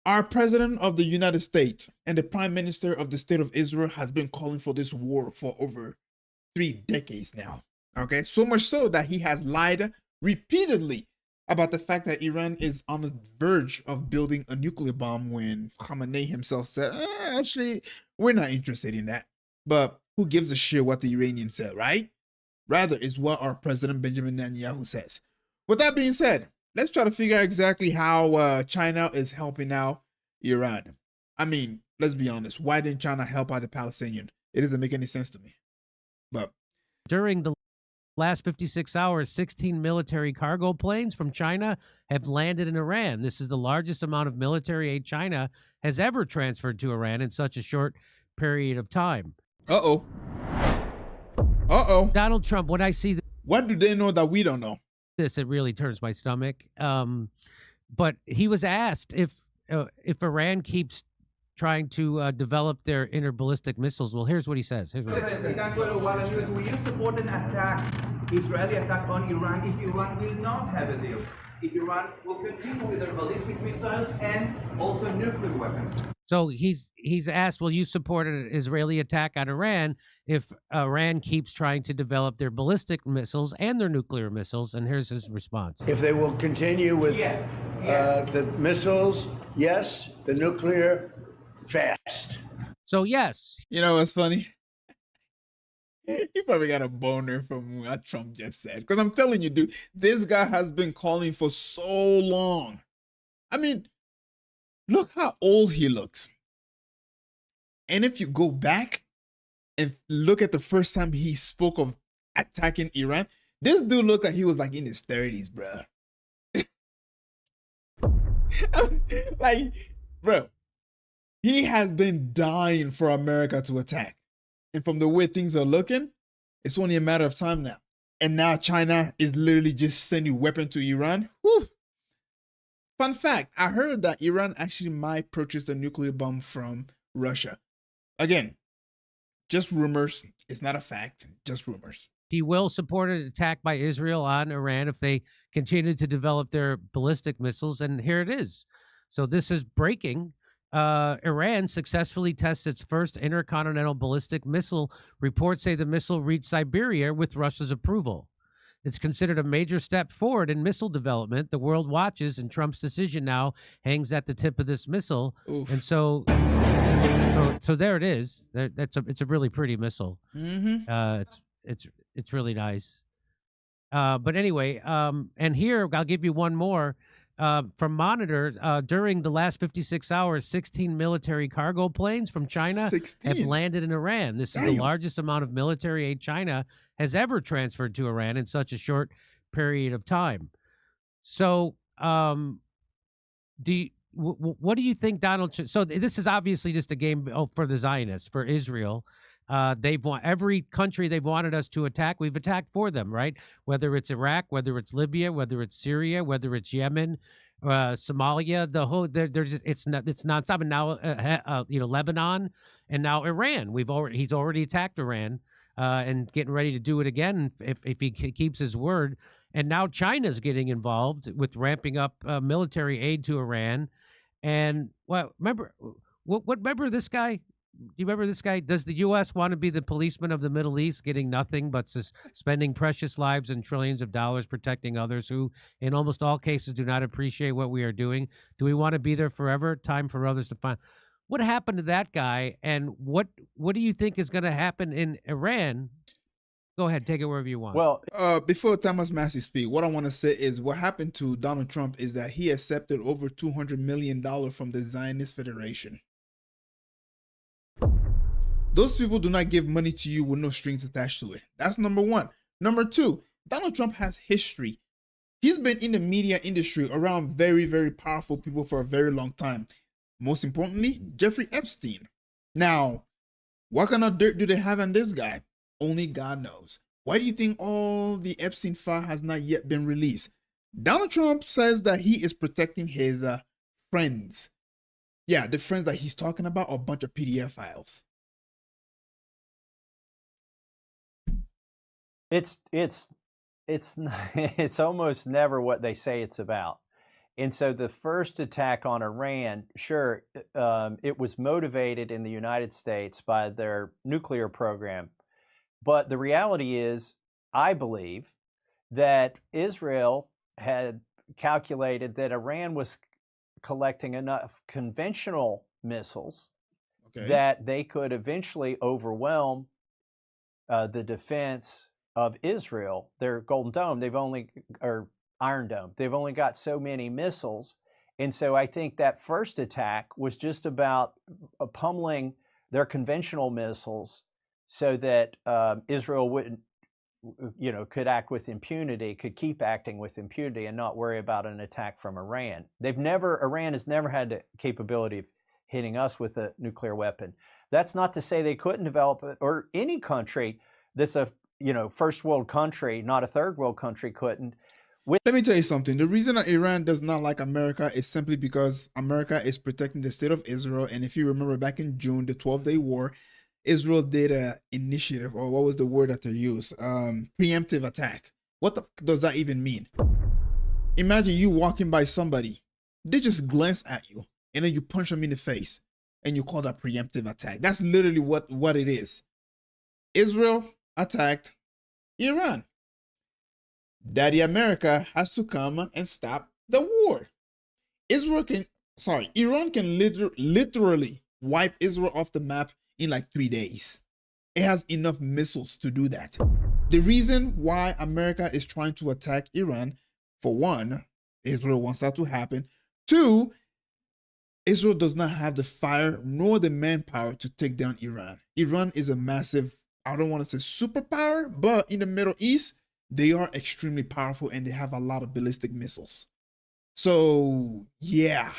our president of the United States and the prime minister of the state of Israel has been calling for this war for over 3 decades now. Okay, so much so that he has lied repeatedly about the fact that Iran is on the verge of building a nuclear bomb when Khamenei himself said, actually, we're not interested in that. But who gives a shit what the Iranians said, right? Rather, is what our president Benjamin Netanyahu says. With that being said, let's try to figure out exactly how China is helping out Iran. I mean, let's be honest. Why didn't China help out the Palestinians? It doesn't make any sense to me. But during the last 56 hours, 16 military cargo planes from China have landed in Iran. This is the largest amount of military aid China has ever transferred to Iran in such a short period of time. Uh-oh. Uh-oh. Donald Trump, when I see what do they know that we don't know? This, it really turns my stomach. But he was asked if Iran keeps trying to develop their interballistic missiles. Well, here's what he says. Will you support an attack, Israeli attack on Iran if Iran will not have a deal? If Iran will continue with their ballistic missiles and also nuclear weapons? So he's asked, will you support an Israeli attack on Iran if Iran keeps trying to develop their ballistic missiles and their nuclear missiles? And here's his response. If they will continue with the missiles, yes. The nuclear, fast. So yes. You know what's funny? He probably got a boner from what Trump just said. Because I'm telling you, dude, this guy has been calling for so long. I mean, look how old he looks. And if you go back and look at the first time he spoke of attacking Iran, this dude looked like he was like in his 30s, bro. Like, bro, he has been dying for America to attack. And from the way things are looking, it's only a matter of time now. And now China is literally just sending weapons to Iran. Whew. Fun fact, I heard that Iran actually might purchase a nuclear bomb from Russia. Again, just rumors. It's not a fact, just rumors. He will support an attack by Israel on Iran if they continue to develop their ballistic missiles. And here it is. So this is breaking. Iran successfully tests its first intercontinental ballistic missile. Reports say the missile reached Siberia with Russia's approval. It's considered a major step forward in missile development. The world watches, and Trump's decision now hangs at the tip of this missile. Oof. And so there it is. It's a really pretty missile. Mm-hmm. It's really nice. But anyway, and here I'll give you one more. From Monitor, during the last 56 hours, 16 military cargo planes from China have landed in Iran. This is the largest amount of military aid China has ever transferred to Iran in such a short period of time. So, what do you think, Donald? So this is obviously just a game for the Zionists, for Israel. Every country they've wanted us to attack, we've attacked for them, right? Whether it's Iraq, whether it's Libya, whether it's Syria, whether it's Yemen, Somalia, the whole it's nonstop. And now Lebanon, and now Iran. He's already attacked Iran, and getting ready to do it again if he keeps his word. And now China's getting involved with ramping up military aid to Iran. And remember this guy? you remember this guy? Does the U.S. want to be the policeman of the Middle East, getting nothing but spending precious lives and trillions of dollars protecting others who, in almost all cases, do not appreciate what we are doing? Do we want to be there forever? Time for others to find. What happened to that guy, and what do you think is going to happen in Iran? Go ahead, take it wherever you want. Well, before Thomas Massey speak, what I want to say is what happened to Donald Trump is that he accepted over $200 million from the Zionist Federation. Those people do not give money to you with no strings attached to it. That's number one. Number two, Donald Trump has history. He's been in the media industry around very, very powerful people for a very long time. Most importantly, Jeffrey Epstein. Now, what kind of dirt do they have on this guy? Only God knows. Why do you think all the Epstein file has not yet been released? Donald Trump says that he is protecting his friends. Yeah, the friends that he's talking about are a bunch of PDF files. It's almost never what they say it's about. And so the first attack on Iran, sure, it was motivated in the United States by their nuclear program. But the reality is, I believe, that Israel had calculated that Iran was collecting enough conventional missiles that they could eventually overwhelm the defense of Israel. Their Golden Dome, or Iron Dome, they've only got so many missiles. And so I think that first attack was just about pummeling their conventional missiles so that Israel wouldn't, could act with impunity, could keep acting with impunity and not worry about an attack from Iran. Iran has never had the capability of hitting us with a nuclear weapon. That's not to say they couldn't develop it, or any country that's a first world country, not a third world country, couldn't. Let me tell you something. The reason that Iran does not like America is simply because America is protecting the state of Israel. And if you remember back in June, the 12-day war, Israel did an initiative, or what was the word that they used? Preemptive attack. What does that even mean? Imagine you walking by somebody, they just glance at you, and then you punch them in the face, and you call that preemptive attack. That's literally what it is. Israel attacked Iran. Daddy America has to come and stop the war. Iran can literally wipe Israel off the map in like 3 days. It has enough missiles to do that. The reason why America is trying to attack Iran, for one, Israel wants that to happen. Two, Israel does not have the fire nor the manpower to take down Iran. Iran is a massive, I don't want to say superpower, but in the Middle East, they are extremely powerful and they have a lot of ballistic missiles. So, yeah,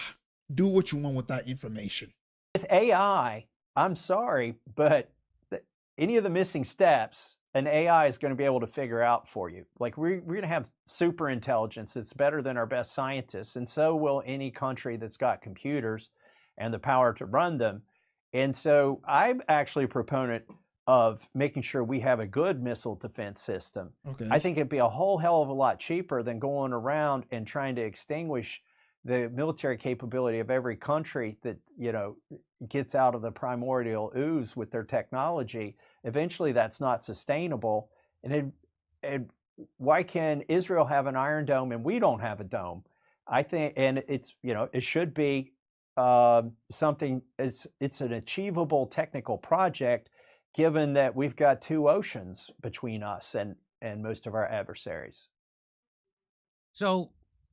do what you want with that information. With AI, I'm sorry, but any of the missing steps, an AI is going to be able to figure out for you. Like we're going to have super intelligence. It's better than our best scientists. And so will any country that's got computers and the power to run them. And so I'm actually a proponent of making sure we have a good missile defense system. Okay. I think it'd be a whole hell of a lot cheaper than going around and trying to extinguish the military capability of every country that, gets out of the primordial ooze with their technology. Eventually that's not sustainable. And why can Israel have an Iron Dome and we don't have a dome? I think, and it's, it should be something, it's an achievable technical project, given that we've got two oceans between us and most of our adversaries. So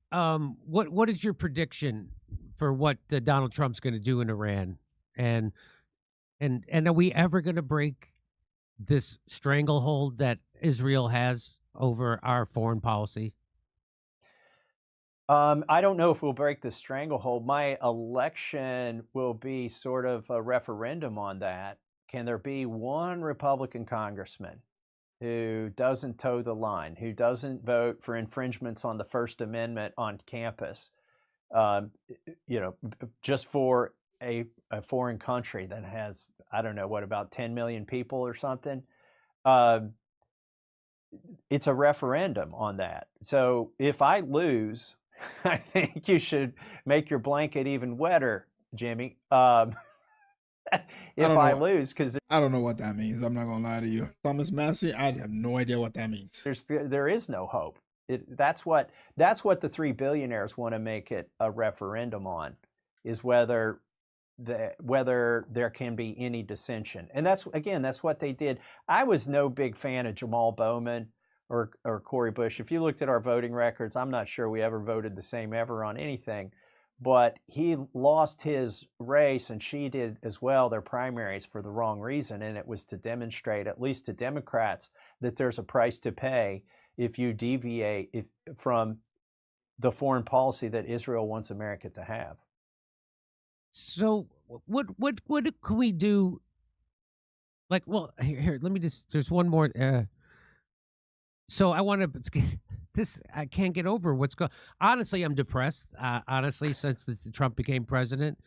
what is your prediction for what Donald Trump's going to do in Iran? And are we ever going to break this stranglehold that Israel has over our foreign policy? I don't know if we'll break the stranglehold. My election will be sort of a referendum on that. Can there be one Republican congressman who doesn't toe the line, who doesn't vote for infringements on the First Amendment on campus, just for a foreign country that has, I don't know, what, about 10 million people or something? It's a referendum on that. So if I lose, I think you should make your blanket even wetter, Jimmy. if I lose, because I don't know what that means. I'm not gonna lie to you, Thomas Massey. I have no idea what that means. there is no hope. That's what the three billionaires want to make it a referendum on, is whether there can be any dissension. And that's what they did. I was no big fan of Jamal Bowman or Cori Bush. If you looked at our voting records, I'm not sure we ever voted the same ever on anything. But he lost his race, and she did as well, their primaries, for the wrong reason. And it was to demonstrate, at least to Democrats, that there's a price to pay if you deviate from the foreign policy that Israel wants America to have. So what can we do? Like, well, here, let me just, there's one more. So I want to, I can't get over what's going. Honestly, I'm depressed. Honestly, since Trump became president,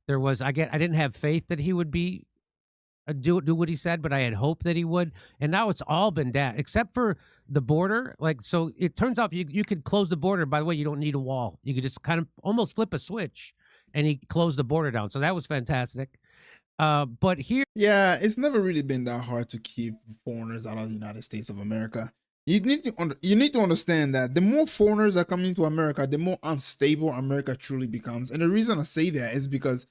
I didn't have faith that he would be do what he said, but I had hope that he would. And now it's all been down, except for the border. Like, so it turns out you could close the border. By the way, you don't need a wall. You could just kind of almost flip a switch, and he closed the border down. So that was fantastic. But here, yeah, it's never really been that hard to keep foreigners out of the United States of America. You need to understand that the more foreigners are coming to America, the more unstable America truly becomes. And the reason I say that is because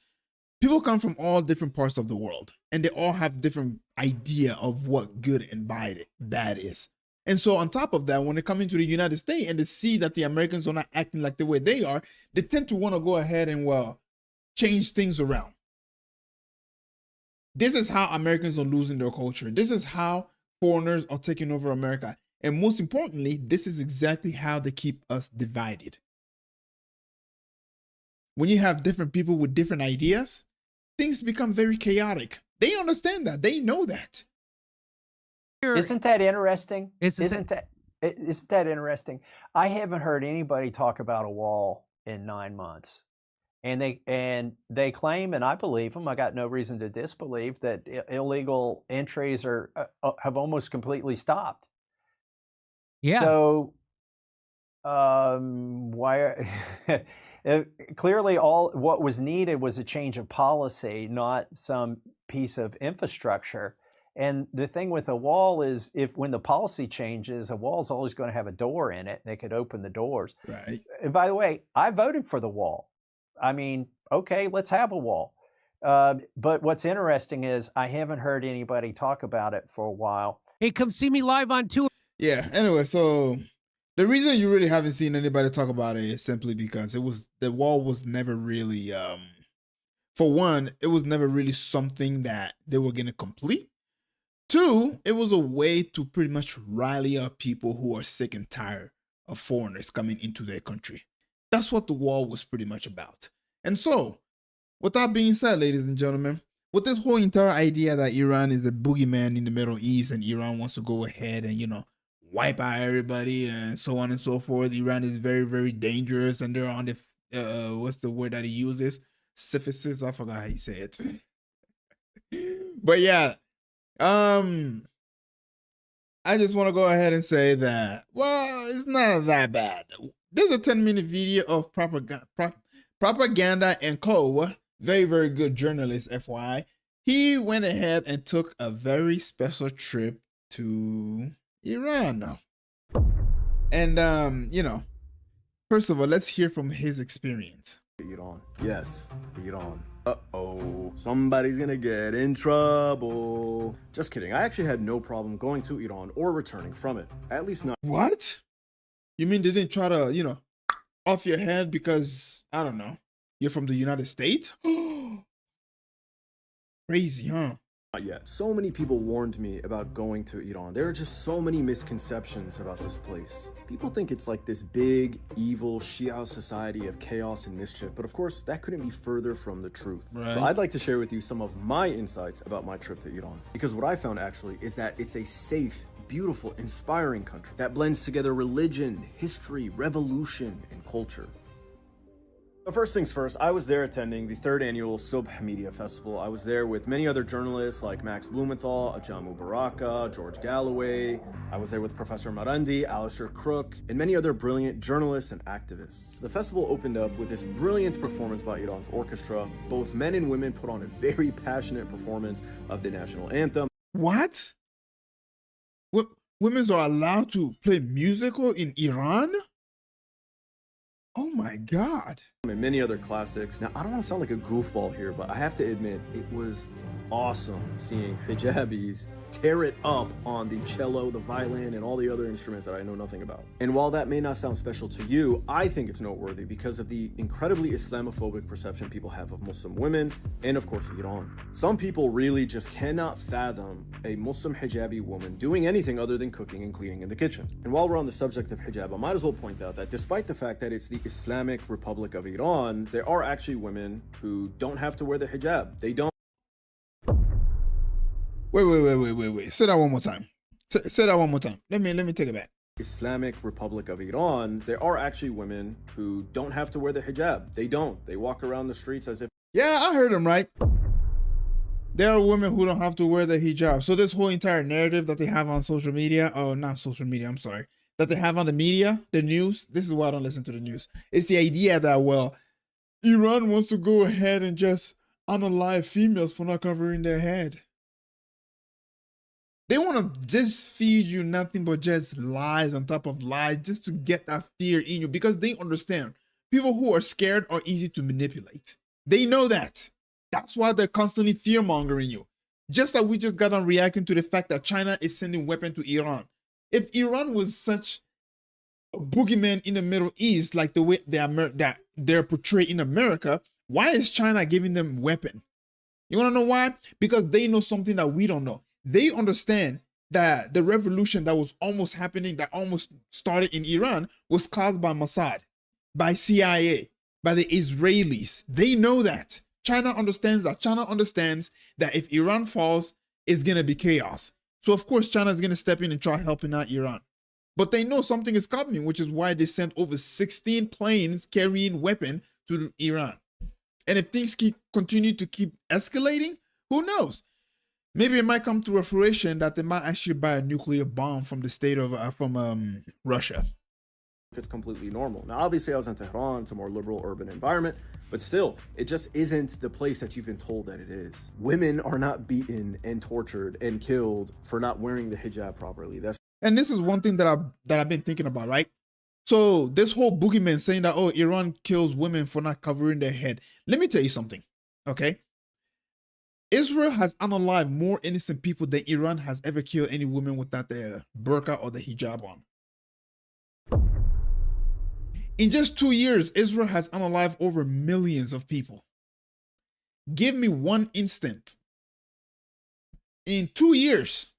people come from all different parts of the world, and they all have different idea of what good and bad is. And so on top of that, when they come into the United States and they see that the Americans are not acting like the way they are, they tend to want to go ahead and, well, change things around. This is how Americans are losing their culture. This is how foreigners are taking over America. And most importantly, this is exactly how they keep us divided. When you have different people with different ideas, things become very chaotic. They understand that. They know that. Isn't that interesting? Isn't that interesting? I haven't heard anybody talk about a wall in 9 months. And they claim, and I believe them, I got no reason to disbelieve, that illegal entries have almost completely stopped. Yeah. So clearly all what was needed was a change of policy, not some piece of infrastructure. And the thing with a wall is, when the policy changes, a wall is always going to have a door in it. They could open the doors. Right. And by the way, I voted for the wall. I mean, okay, let's have a wall. But what's interesting is I haven't heard anybody talk about it for a while. Hey, come see me live on tour. Yeah, anyway, so the reason you really haven't seen anybody talk about it is simply because the wall was never really, for one, it was never really something that they were going to complete. Two, it was a way to pretty much rally up people who are sick and tired of foreigners coming into their country. That's what the wall was pretty much about. And so, with that being said, ladies and gentlemen, with this whole entire idea that Iran is the boogeyman in the Middle East and Iran wants to go ahead and, wipe out everybody and so on and so forth. Iran is very, very dangerous, and they're on the, what's the word that he uses? Syphilis. I forgot how you say it. But yeah, I just want to go ahead and say that, well, it's not that bad. There's a 10-minute video of Propaganda and Co. Very, very good journalist, FYI. He went ahead and took a very special trip to Iran now. And, first of all, let's hear from his experience. Iran. Yes, Iran. Uh-oh. Somebody's gonna get in trouble. Just kidding. I actually had no problem going to Iran or returning from it. At least not. What? You mean they didn't try to, off your head because, I don't know, you're from the United States? Crazy, huh? Not yet. So many people warned me about going to Iran. There are just so many misconceptions about this place. People think it's like this big, evil Shia society of chaos and mischief, but of course, that couldn't be further from the truth. Right. So I'd like to share with you some of my insights about my trip to Iran. Because what I found actually is that it's a safe, beautiful, inspiring country that blends together religion, history, revolution, and culture. But first things first, I was there attending the 3rd annual Subh Media Festival. I was there with many other journalists like Max Blumenthal, Ajamu Baraka, George Galloway. I was there with Professor Marandi, Alistair Crook, and many other brilliant journalists and activists. The festival opened up with this brilliant performance by Iran's orchestra. Both men and women put on a very passionate performance of the national anthem. What? Women are allowed to play musical in Iran? Oh my God. And many other classics. Now, I don't want to sound like a goofball here, but I have to admit, it was awesome seeing hijabis tear it up on the cello, the violin, and all the other instruments that I know nothing about. And while that may not sound special to you, I think it's noteworthy because of the incredibly Islamophobic perception people have of Muslim women, and of course Iran. Some people really just cannot fathom a Muslim hijabi woman doing anything other than cooking and cleaning in the kitchen. And while we're on the subject of hijab, I might as well point out that despite the fact that it's the Islamic Republic of Iran, there are actually women who don't have to wear the hijab. They don't. Wait. Say that one more time. Say that one more time. Let me take it back. Islamic Republic of Iran, there are actually women who don't have to wear the hijab. They don't. They walk around the streets as if... Yeah, I heard him right. There are women who don't have to wear the hijab. So this whole entire narrative that they have on social media, not social media, I'm sorry, that they have on the media, the news, this is why I don't listen to the news. It's the idea that, well, Iran wants to go ahead and just unalive females for not covering their head. They want to just feed you nothing but just lies on top of lies just to get that fear in you, because they understand people who are scared are easy to manipulate. They know that. That's why they're constantly fear mongering you. Just like we just got on reacting to the fact that China is sending weapons to Iran. If Iran was such a boogeyman in the Middle East, like the way that they're portrayed in America, why is China giving them weapon? You want to know why? Because they know something that we don't know. They understand that the revolution that was almost happening, that almost started in Iran, was caused by Mossad, by CIA, by the Israelis. They know that. China understands that. China understands that if Iran falls, it's going to be chaos. So, of course, China is going to step in and try helping out Iran. But they know something is coming, which is why they sent over 16 planes carrying weapons to Iran. And if things continue to keep escalating, who knows? Maybe it might come to a fruition that they might actually buy a nuclear bomb from the state of Russia. It's completely normal. Now, obviously, I was in Tehran. It's a more liberal urban environment, but still, it just isn't the place that you've been told that it is. Women are not beaten and tortured and killed for not wearing the hijab properly. And this is one thing that I've been thinking about, right? So this whole boogeyman saying that, oh, Iran kills women for not covering their head. Let me tell you something, okay? Israel has unalived more innocent people than Iran has ever killed any woman without their burqa or the hijab on. In just 2 years, Israel has unalived over millions of people. Give me one instant in 2 years,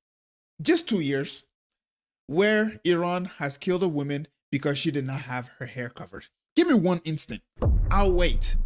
just 2 years, where Iran has killed a woman because she did not have her hair covered. Give me one instant. I'll wait.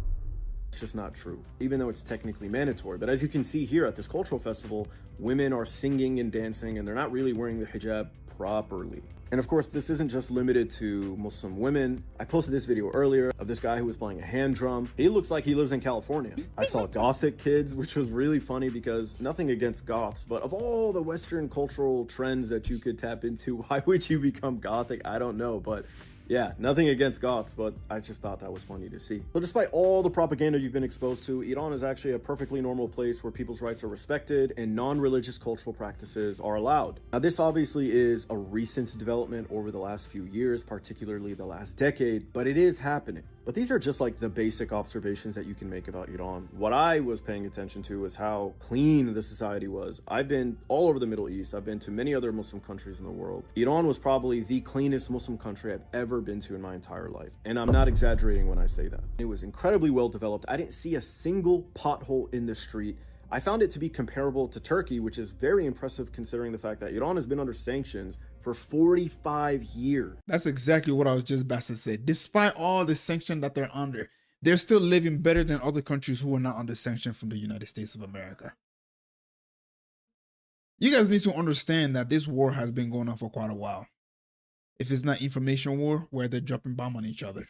It's just not true, even though it's technically mandatory. But as you can see here at this cultural festival, women are singing and dancing, and they're not really wearing the hijab properly. And of course, this isn't just limited to Muslim women. I posted this video earlier of this guy who was playing a hand drum. He looks like he lives in California. I saw Gothic kids, which was really funny because nothing against goths, but of all the Western cultural trends that you could tap into, why would you become Gothic? I don't know, but yeah, nothing against goths, but I just thought that was funny to see. So despite all the propaganda you've been exposed to, Iran is actually a perfectly normal place where people's rights are respected and non-religious cultural practices are allowed. Now, this obviously is a recent development over the last few years, particularly the last decade, but it is happening. But these are just like the basic observations that you can make about Iran. What I was paying attention to was how clean the society was. I've been all over the Middle East. I've been to many other Muslim countries in the world. Iran was probably the cleanest Muslim country I've ever been to in my entire life. And I'm not exaggerating when I say that. It was incredibly well developed. I didn't see a single pothole in the street. I found it to be comparable to Turkey, which is very impressive considering the fact that Iran has been under sanctions for 45 years. That's exactly what I was just about to say. Despite all the sanction that they're under, they're still living better than other countries who are not under sanction from the United States of America. You guys need to understand that this war has been going on for quite a while. If it's not information war, where they're dropping bombs on each other.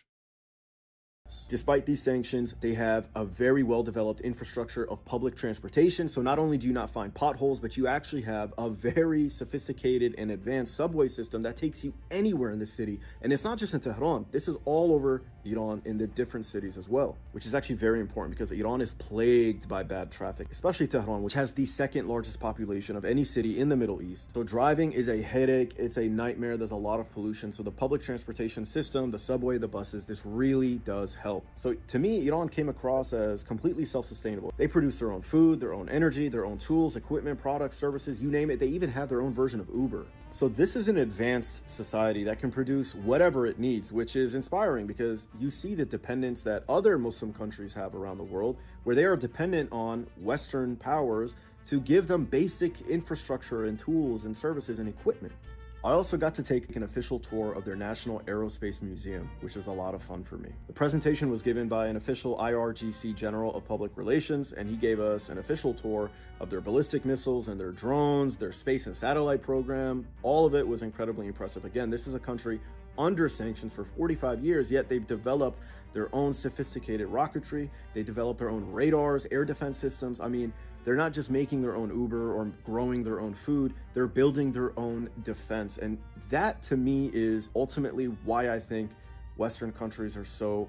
Despite these sanctions, they have a very well-developed infrastructure of public transportation. So not only do you not find potholes, but you actually have a very sophisticated and advanced subway system that takes you anywhere in the city. And it's not just in Tehran. This is all over Iran in the different cities as well, which is actually very important because Iran is plagued by bad traffic, especially Tehran, which has the second largest population of any city in the Middle East. So driving is a headache. It's a nightmare. There's a lot of pollution. So the public transportation system, the subway, the buses, this really does help. So to me, Iran came across as completely self-sustainable. They produce their own food, their own energy, their own tools, equipment, products, services, you name it. They even have their own version of Uber. So this is an advanced society that can produce whatever it needs, which is inspiring because you see the dependence that other Muslim countries have around the world, where they are dependent on Western powers to give them basic infrastructure and tools and services and equipment. I also got to take an official tour of their National Aerospace Museum, which was a lot of fun for me. The presentation was given by an official IRGC General of Public Relations, and he gave us an official tour of their ballistic missiles and their drones, their space and satellite program. All of it was incredibly impressive. Again, this is a country under sanctions for 45 years, yet they've developed their own sophisticated rocketry. They developed their own radars, air defense systems. I mean, they're not just making their own Uber or growing their own food, they're building their own defense. And that to me is ultimately why I think Western countries are so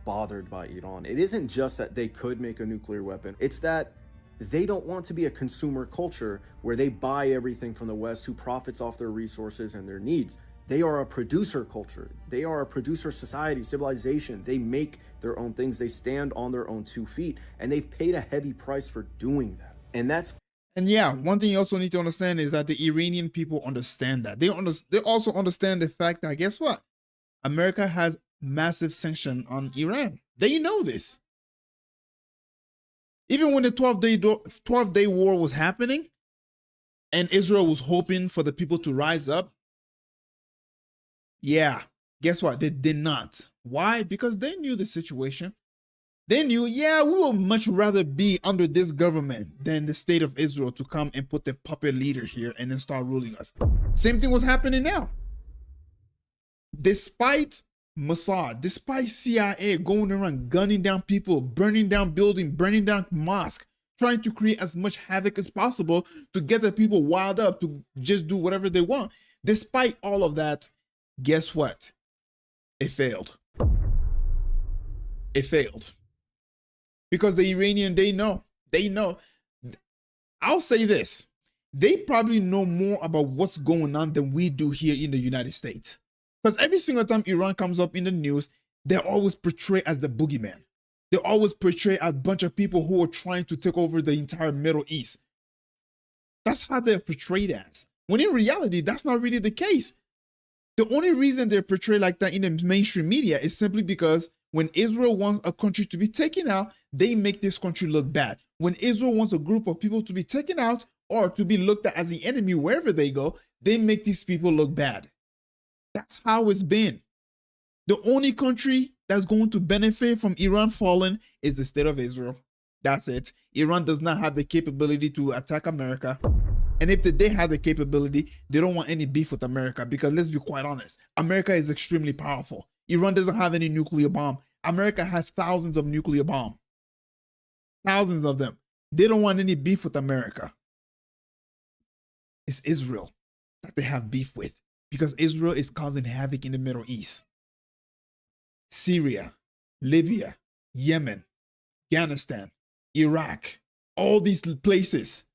bothered by Iran. It isn't just that they could make a nuclear weapon, it's that they don't want to be a consumer culture where they buy everything from the West who profits off their resources and their needs. They are a producer culture. They are a producer society, civilization. They make their own things. They stand on their own 2 feet, and they've paid a heavy price for doing that. And yeah, one thing you also need to understand is that the Iranian people understand that. They also understand the fact that, guess what? America has massive sanction on Iran. They know this. Even when the 12-day war was happening and Israel was hoping for the people to rise up, yeah, guess what? They did not. Why? Because they knew the situation. They knew, yeah, we would much rather be under this government than the state of Israel to come and put the puppet leader here and then start ruling us. Same thing was happening now. Despite Mossad, despite CIA going around gunning down people, burning down buildings, burning down mosques, trying to create as much havoc as possible to get the people wild up to just do whatever they want. Despite all of that, guess what? It failed. It failed. Because the Iranian, they know. I'll say this. They probably know more about what's going on than we do here in the United States. Because every single time Iran comes up in the news, they're always portrayed as the boogeyman. They're always portrayed as a bunch of people who are trying to take over the entire Middle East. That's how they're portrayed as. When in reality, that's not really the case. The only reason they're portrayed like that in the mainstream media is simply because when Israel wants a country to be taken out, they make this country look bad. When Israel wants a group of people to be taken out or to be looked at as the enemy wherever they go, they make these people look bad. That's how it's been. The only country that's going to benefit from Iran falling is the state of Israel. That's it. Iran does not have the capability to attack America. And if they have the capability, they don't want any beef with America because let's be quite honest, America is extremely powerful. Iran doesn't have any nuclear bomb. America has thousands of nuclear bombs. Thousands of them. They don't want any beef with America. It's Israel that they have beef with because Israel is causing havoc in the Middle East. Syria, Libya, Yemen, Afghanistan, Iraq, all these places.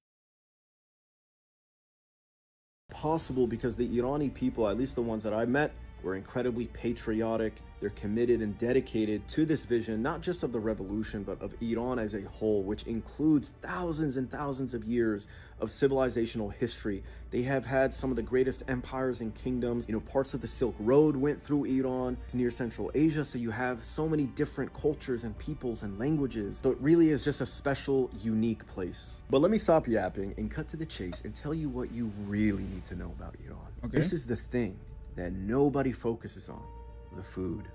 Possible because the Irani people, at least the ones that I met, were incredibly patriotic. They're committed and dedicated to this vision, not just of the revolution, but of Iran as a whole, which includes thousands and thousands of years of civilizational history. They have had some of the greatest empires and kingdoms. Parts of the Silk Road went through Iran. It's near Central Asia, so you have so many different cultures and peoples and languages. So it really is just a special, unique place. But let me stop yapping and cut to the chase and tell you what you really need to know about Iran. Okay. This is the thing that nobody focuses on: the food.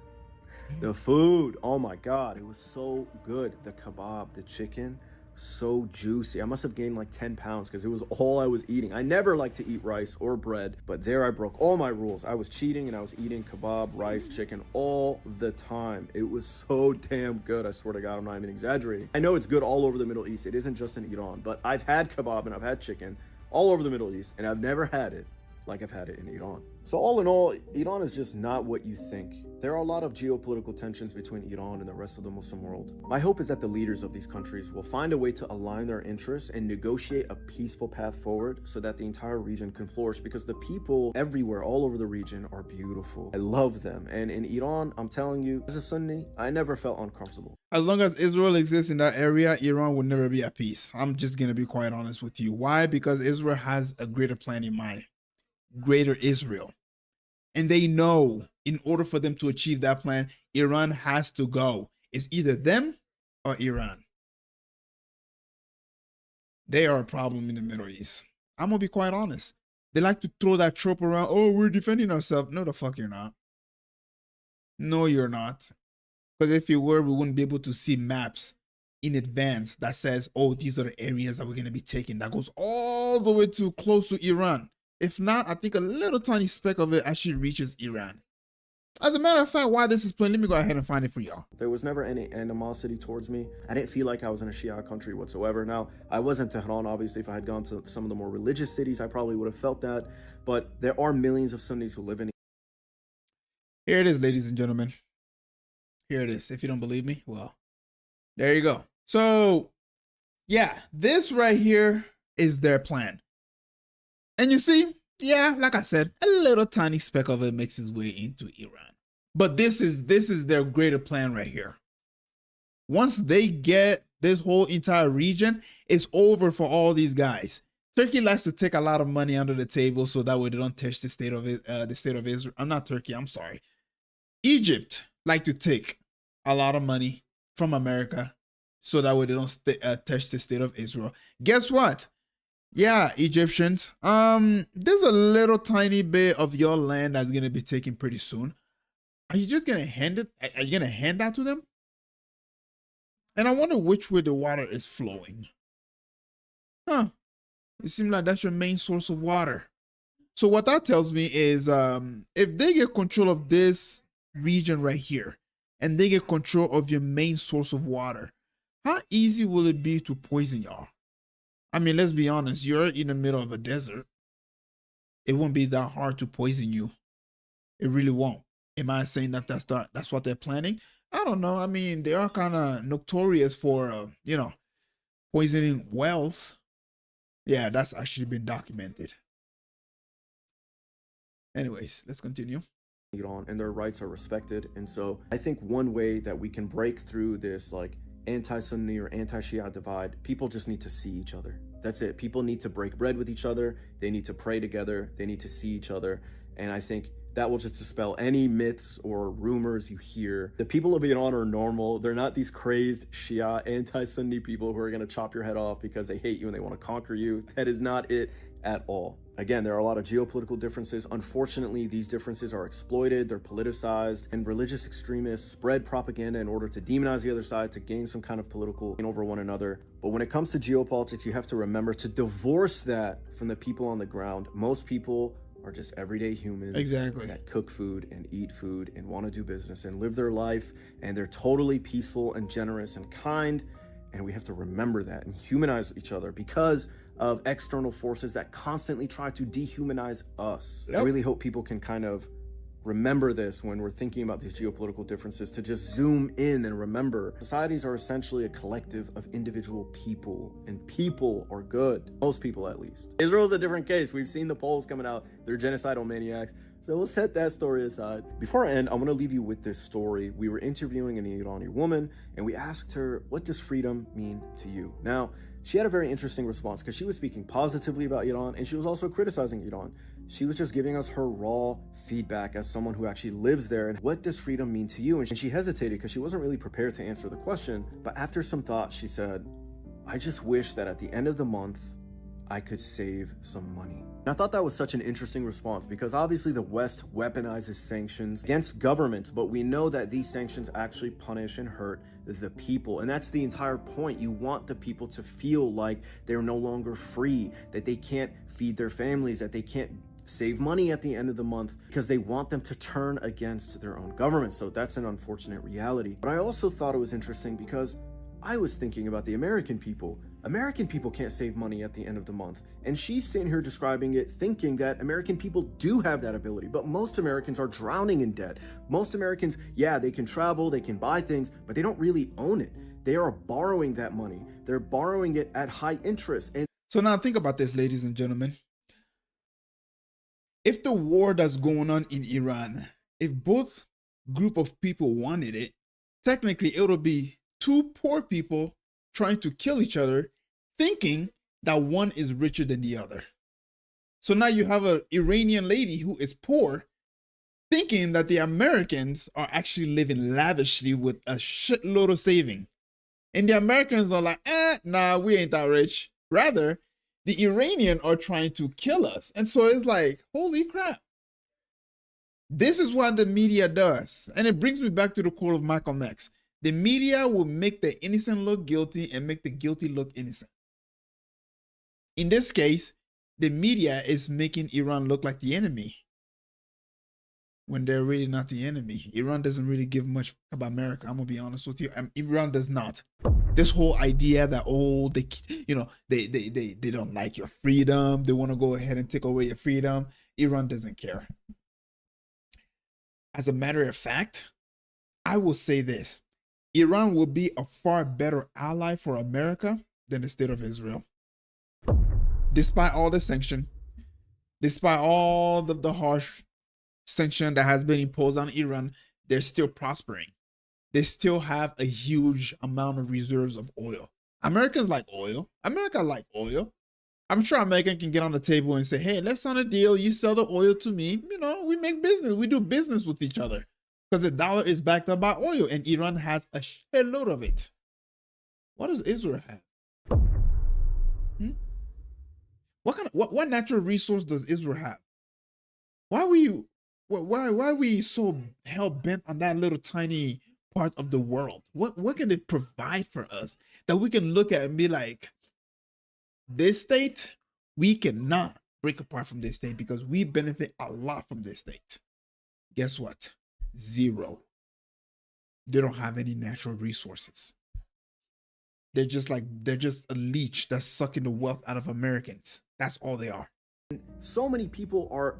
The food, oh my God, it was so good. The kebab, the chicken, so juicy. I must have gained like 10 pounds because it was all I was eating. I never like to eat rice or bread, but there I broke all my rules. I was cheating and I was eating kebab, rice, chicken all the time. It was so damn good. I swear to God, I'm not even exaggerating. I know it's good all over the Middle East. It isn't just in Iran, but I've had kebab and I've had chicken all over the Middle East, and I've never had it like I've had it in Iran. So all in all, Iran is just not what you think. There are a lot of geopolitical tensions between Iran and the rest of the Muslim world. My hope is that the leaders of these countries will find a way to align their interests and negotiate a peaceful path forward so that the entire region can flourish, because the people everywhere, all over the region, are beautiful. I love them. And in Iran, I'm telling you, as a Sunni, I never felt uncomfortable. As long as Israel exists in that area, Iran will never be at peace. I'm just going to be quite honest with you. Why? Because Israel has a greater plan in mind. Greater Israel. And they know in order for them to achieve that plan, Iran has to go. It's either them or Iran. They are a problem in the Middle East. I'm going to be quite honest. They like to throw that trope around. Oh, we're defending ourselves. No, the fuck you're not. No, you're not. Because if you were, we wouldn't be able to see maps in advance that says, oh, these are the areas that we're going to be taking. That goes all the way to close to Iran. If not, I think a little tiny speck of it actually reaches Iran. As a matter of fact, while this is playing, let me go ahead and find it for y'all. There was never any animosity towards me. I didn't feel like I was in a Shia country whatsoever. Now, I was in Tehran, obviously. If I had gone to some of the more religious cities, I probably would have felt that. But there are millions of Sunnis who live in. Here it is, ladies and gentlemen. Here it is. If you don't believe me, well, there you go. So, yeah, this right here is their plan. And you see, yeah, like I said, a little tiny speck of it makes its way into Iran. But this is their greater plan right here. Once they get this whole entire region, it's over for all these guys. Turkey likes to take a lot of money under the table so that way they don't touch the state of Israel. I'm not Turkey, I'm sorry. Egypt like to take a lot of money from America so that way they don't touch the state of Israel. Guess what? Yeah, Egyptians, there's a little tiny bit of your land that's going to be taken pretty soon. Are you just going to hand it? Are you going to hand that to them? And I wonder which way the water is flowing. Huh. It seems like that's your main source of water. So what that tells me is if they get control of this region right here and they get control of your main source of water, how easy will it be to poison y'all? I mean, let's be honest. You're in the middle of a desert. It won't be that hard to poison you. It really won't. Am I saying that that's what they're planning? I don't know. I mean, they are kind of notorious for, poisoning wells. Yeah, that's actually been documented. Anyways, let's continue. And their rights are respected. And so I think one way that we can break through this, like, anti-Sunni or anti-Shia divide, people just need to see each other. That's it. People need to break bread with each other. They need to pray together. They need to see each other. And I think that will just dispel any myths or rumors you hear. The people of Iran are normal. They're not these crazed Shia anti-Sunni people who are going to chop your head off because they hate you and they want to conquer you. That is not it at all. Again, there are a lot of geopolitical differences. Unfortunately, these differences are exploited, they're politicized, and religious extremists spread propaganda in order to demonize the other side to gain some kind of political gain over one another. But when it comes to geopolitics, you have to remember to divorce that from the people on the ground. Most people are just everyday humans that cook food and eat food and want to do business and live their life, and they're totally peaceful and generous and kind. And we have to remember that and humanize each other because of external forces that constantly try to dehumanize us. I really hope people can kind of remember this when we're thinking about these geopolitical differences, to just zoom in and remember societies are essentially a collective of individual people, and people are good. Most people, at least. Israel's a different case. We've seen the polls coming out. They're genocidal maniacs. So we'll set that story aside. Before I end, I want to leave you with this story. We were interviewing an Iranian woman, and we asked her, what does freedom mean to you? Now, she had a very interesting response because she was speaking positively about Iran, and she was also criticizing Iran. She was just giving us her raw feedback as someone who actually lives there. And what does freedom mean to you? And she hesitated because she wasn't really prepared to answer the question. But after some thought, she said, I just wish that at the end of the month, I could save some money. And I thought that was such an interesting response because obviously the West weaponizes sanctions against governments, but we know that these sanctions actually punish and hurt the people. And that's the entire point. You want the people to feel like they're no longer free, that they can't feed their families, that they can't save money at the end of the month because they want them to turn against their own government. So that's an unfortunate reality. But I also thought it was interesting because I was thinking about the American people. American people can't save money at the end of the month. And she's sitting here describing it, thinking that American people do have that ability. But most Americans are drowning in debt. Most Americans, yeah, they can travel, they can buy things, but they don't really own it. They are borrowing that money. They're borrowing it at high interest. And so now think about this, ladies and gentlemen. If the war that's going on in Iran, if both group of people wanted it, technically it would be two poor people trying to kill each other, thinking that one is richer than the other. So now you have an Iranian lady who is poor, thinking that the Americans are actually living lavishly with a shitload of saving. And the Americans are like, nah, we ain't that rich. Rather, the Iranian are trying to kill us. And so it's like, holy crap. This is what the media does. And it brings me back to the quote of Malcolm X. The media will make the innocent look guilty and make the guilty look innocent. In this case, the media is making Iran look like the enemy when they're really not the enemy. Iran doesn't really give much about America. I'm gonna be honest with you. Iran does not. This whole idea that, oh, they don't like your freedom. They want to go ahead and take away your freedom. Iran doesn't care. As a matter of fact, I will say this. Iran will be a far better ally for America than the state of Israel. Despite all the sanction, despite all the harsh sanction that has been imposed on Iran, they're still prospering. They still have a huge amount of reserves of oil. Americans like oil. America like oil. I'm sure American can get on the table and say, hey, let's sign a deal. You sell the oil to me. You know, we make business. We do business with each other. Because the dollar is backed up by oil, and Iran has a shitload of it. What does Israel have? What natural resource does Israel have? Why are we so hell bent on that little tiny part of the world? What can it provide for us that we can look at and be like, this state, we cannot break apart from this state because we benefit a lot from this state. Guess what? Zero. They don't have any natural resources. They're just a leech that's sucking the wealth out of Americans. That's all they are. So many people are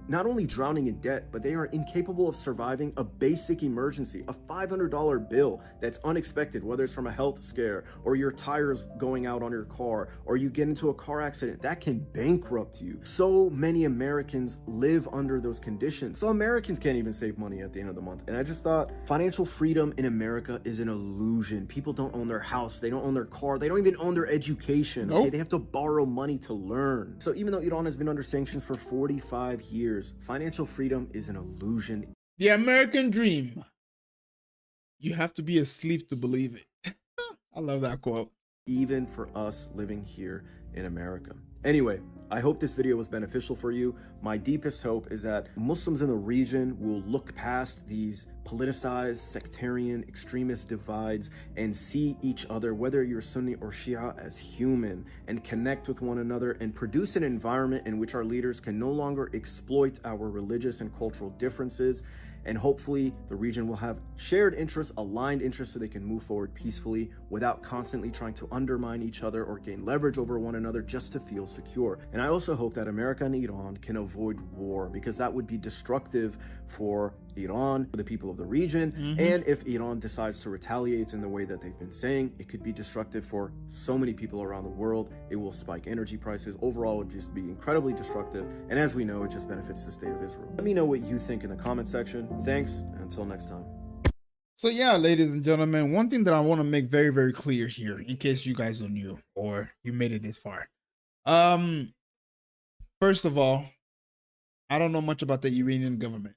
not only drowning in debt, but they are incapable of surviving a basic emergency, a $500 bill that's unexpected, whether it's from a health scare or your tires going out on your car or you get into a car accident. That can bankrupt you. So many Americans live under those conditions. So Americans can't even save money at the end of the month. And I just thought financial freedom in America is an illusion. People don't own their house. They don't own their car. They don't even own their education. Nope. Okay? They have to borrow money to learn. So even though Iran has been under sanctions for 45 years, financial freedom is an illusion. The American dream. You have to be asleep to believe it. I love that quote. Even for us living here in America. Anyway, I hope this video was beneficial for you. My deepest hope is that Muslims in the region will look past these politicized, sectarian, extremist divides and see each other, whether you're Sunni or Shia, as human and connect with one another and produce an environment in which our leaders can no longer exploit our religious and cultural differences. And hopefully the region will have shared interests, aligned interests, so they can move forward peacefully without constantly trying to undermine each other or gain leverage over one another just to feel secure. And I also hope that America and Iran can avoid war, because that would be destructive for Iran, for the people of the region. And if Iran decides to retaliate in the way that they've been saying, it could be destructive for so many people around the world. It will spike energy prices. Overall, it would just be incredibly destructive. And as we know, it just benefits the state of Israel. Let me know what you think in the comment section. Thanks, and until next time. So yeah, ladies and gentlemen, one thing that I want to make very, very clear here, in case you guys are new or you made it this far. First of all, I don't know much about the Iranian government.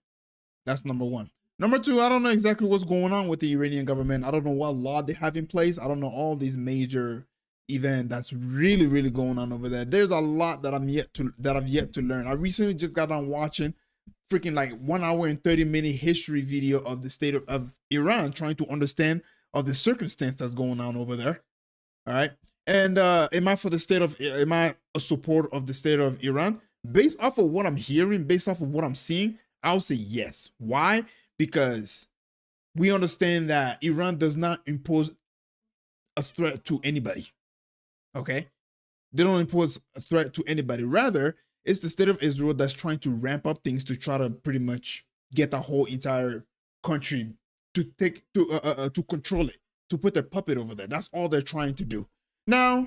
That's number one. Number two, I don't know exactly what's going on with the Iranian government. I don't know what law they have in place. I don't know all these major, event that's really, really going on over there. There's a lot that I've yet to learn. I recently just got done watching freaking like 1 hour and 30-minute history video of the state of Iran, trying to understand of the circumstance that's going on over there. All right. And am I a supporter of the state of Iran? Based off of what I'm hearing, based off of what I'm seeing, I'll say yes. Why? Because we understand that Iran does not impose a threat to anybody. Okay? They don't impose a threat to anybody. Rather, it's the state of Israel that's trying to ramp up things to try to pretty much get the whole entire country to control it, to put their puppet over there. That's all they're trying to do. Now,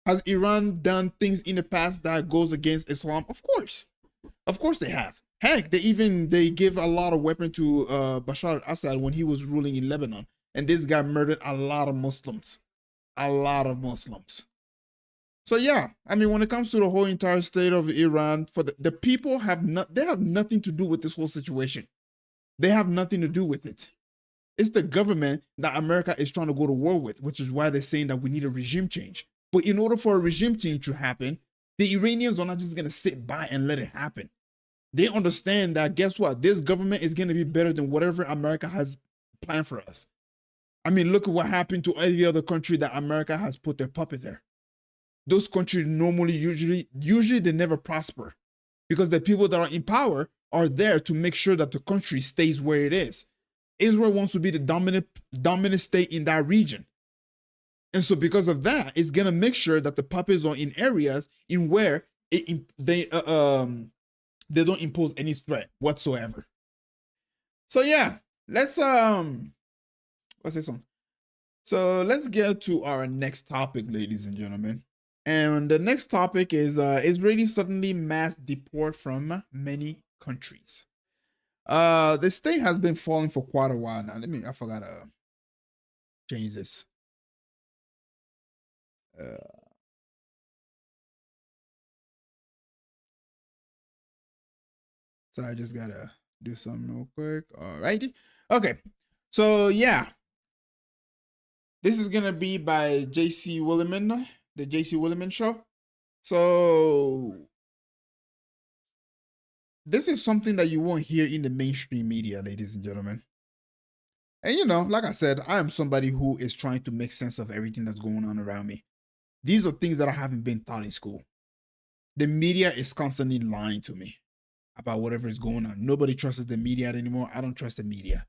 has Iran done things in the past that goes against Islam? Of course they have. Heck, they give a lot of weapon to Bashar al-Assad when he was ruling in Lebanon, and this guy murdered a lot of Muslims. So yeah, I mean, when it comes to the whole entire state of Iran, for the people they have nothing to do with this whole situation. They have nothing to do with it. It's the government that America is trying to go to war with, which is why they're saying that we need a regime change. But in order for a regime change to happen, the Iranians are not just going to sit by and let it happen. They understand that, guess what? This government is going to be better than whatever America has planned for us. I mean, look at what happened to every other country that America has put their puppet there. Those countries usually they never prosper because the people that are in power are there to make sure that the country stays where it is. Israel wants to be the dominant state in that region. And so because of that, it's going to make sure that the puppets are in areas in where they don't impose any threat whatsoever. So yeah, let's what's this one? So let's get to our next topic, ladies and gentlemen. And the next topic is Israeli suddenly mass deport from many countries. The state has been falling for quite a while now. I forgot to change this. So I just gotta do something real quick. Alrighty. Okay. So yeah. This is gonna be by J.C. Williman, the J.C. Williman Show. So this is something that you won't hear in the mainstream media, ladies and gentlemen. And you know, like I said, I am somebody who is trying to make sense of everything that's going on around me. These are things that I haven't been taught in school. The media is constantly lying to me about whatever is going on. Nobody trusts the media anymore. I don't trust the media.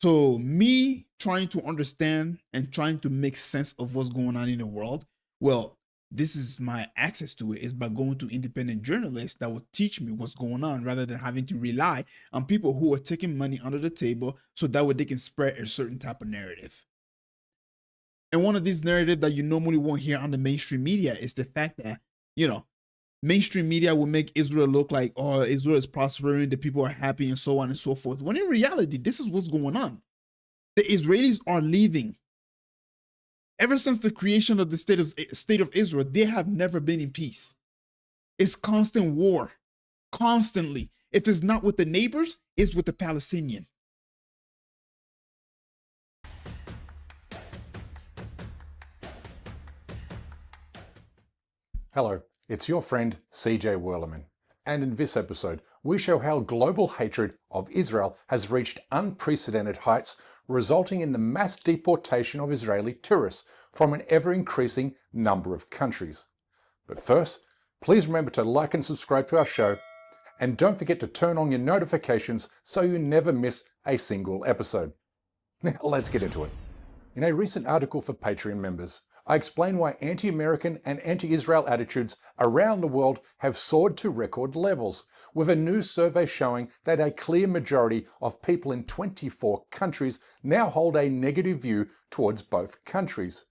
So me trying to understand and trying to make sense of what's going on in the world, well, this is my access to it, is by going to independent journalists that will teach me what's going on rather than having to rely on people who are taking money under the table so that way they can spread a certain type of narrative. And one of these narratives that you normally won't hear on the mainstream media is the fact that, you know, mainstream media will make Israel look like, oh, Israel is prospering, the people are happy, and so on and so forth. When in reality, this is what's going on. The Israelis are leaving. Ever since the creation of the state of Israel, they have never been in peace. It's constant war, constantly. If it's not with the neighbors, it's with the Palestinians. Hello, it's your friend CJ Werleman, and in this episode we show how global hatred of Israel has reached unprecedented heights, resulting in the mass deportation of Israeli tourists from an ever-increasing number of countries. But first, please remember to like and subscribe to our show, and don't forget to turn on your notifications so you never miss a single episode. Now let's get into it. In a recent article for Patreon members, I explain why anti-American and anti-Israel attitudes around the world have soared to record levels, with a new survey showing that a clear majority of people in 24 countries now hold a negative view towards both countries.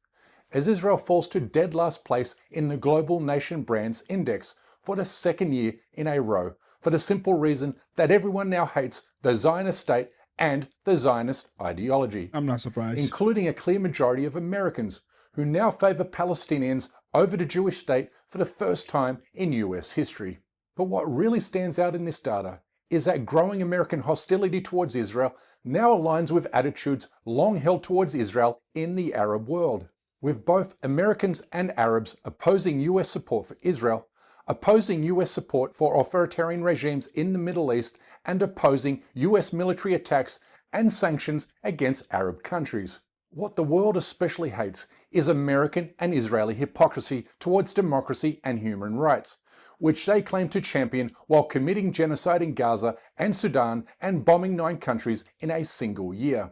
As Israel falls to dead last place in the Global Nation Brands Index for the second year in a row, for the simple reason that everyone now hates the Zionist state and the Zionist ideology. I'm not surprised. Including a clear majority of Americans, who now favor Palestinians over the Jewish state for the first time in US history. But what really stands out in this data is that growing American hostility towards Israel now aligns with attitudes long held towards Israel in the Arab world. with both Americans and Arabs opposing US support for Israel, opposing US support for authoritarian regimes in the Middle East, and opposing US military attacks and sanctions against Arab countries. What the world especially hates is American and Israeli hypocrisy towards democracy and human rights, which they claim to champion while committing genocide in Gaza and Sudan and bombing 9 countries in a single year.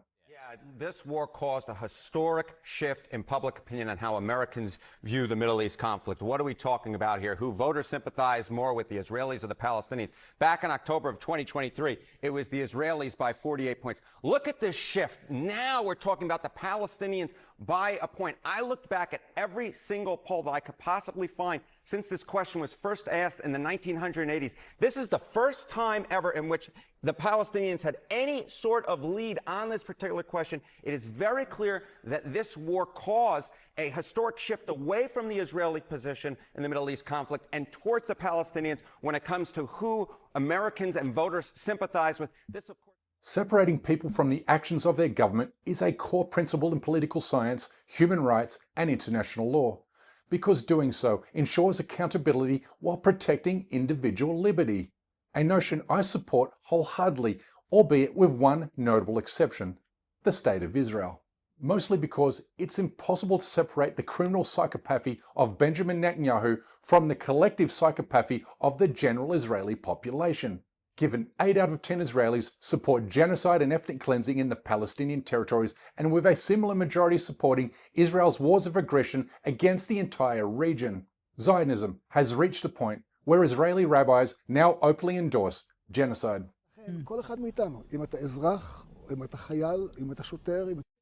This war caused a historic shift in public opinion on how Americans view the Middle East conflict. What are we talking about here? Who voters sympathize more with, the Israelis or the Palestinians? Back in October of 2023, it was the Israelis by 48 points. Look at this shift. Now we're talking about the Palestinians by a point. I looked back at every single poll that I could possibly find since this question was first asked in the 1980s. This is the first time ever in which the Palestinians had any sort of lead on this particular question. It is very clear that this war caused a historic shift away from the Israeli position in the Middle East conflict and towards the Palestinians when it comes to who Americans and voters sympathize with. This, of course, separating people from the actions of their government is a core principle in political science, human rights, and international law, because doing so ensures accountability while protecting individual liberty. A notion I support wholeheartedly, albeit with one notable exception: the State of Israel. Mostly because it's impossible to separate the criminal psychopathy of Benjamin Netanyahu from the collective psychopathy of the general Israeli population. Given 8 out of 10 Israelis support genocide and ethnic cleansing in the Palestinian territories, and with a similar majority supporting Israel's wars of aggression against the entire region, Zionism has reached a point where Israeli rabbis now openly endorse genocide.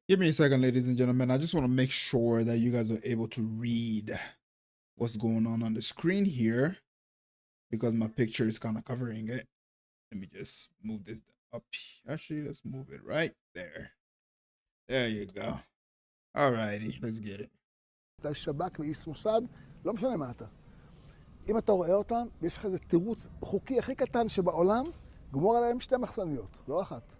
Give me a second, ladies and gentlemen. I just want to make sure that you guys are able to read what's going on the screen here, because my picture is kind of covering it. Let me just move this up. Actually, let's move it right there. There you go. Alrighty, let's get it. אם אתה רואה אותם, יש לך איזה תירוץ חוקי הכי קטן שבעולם, גמור עליהם 2 מחסניות, לא אחת.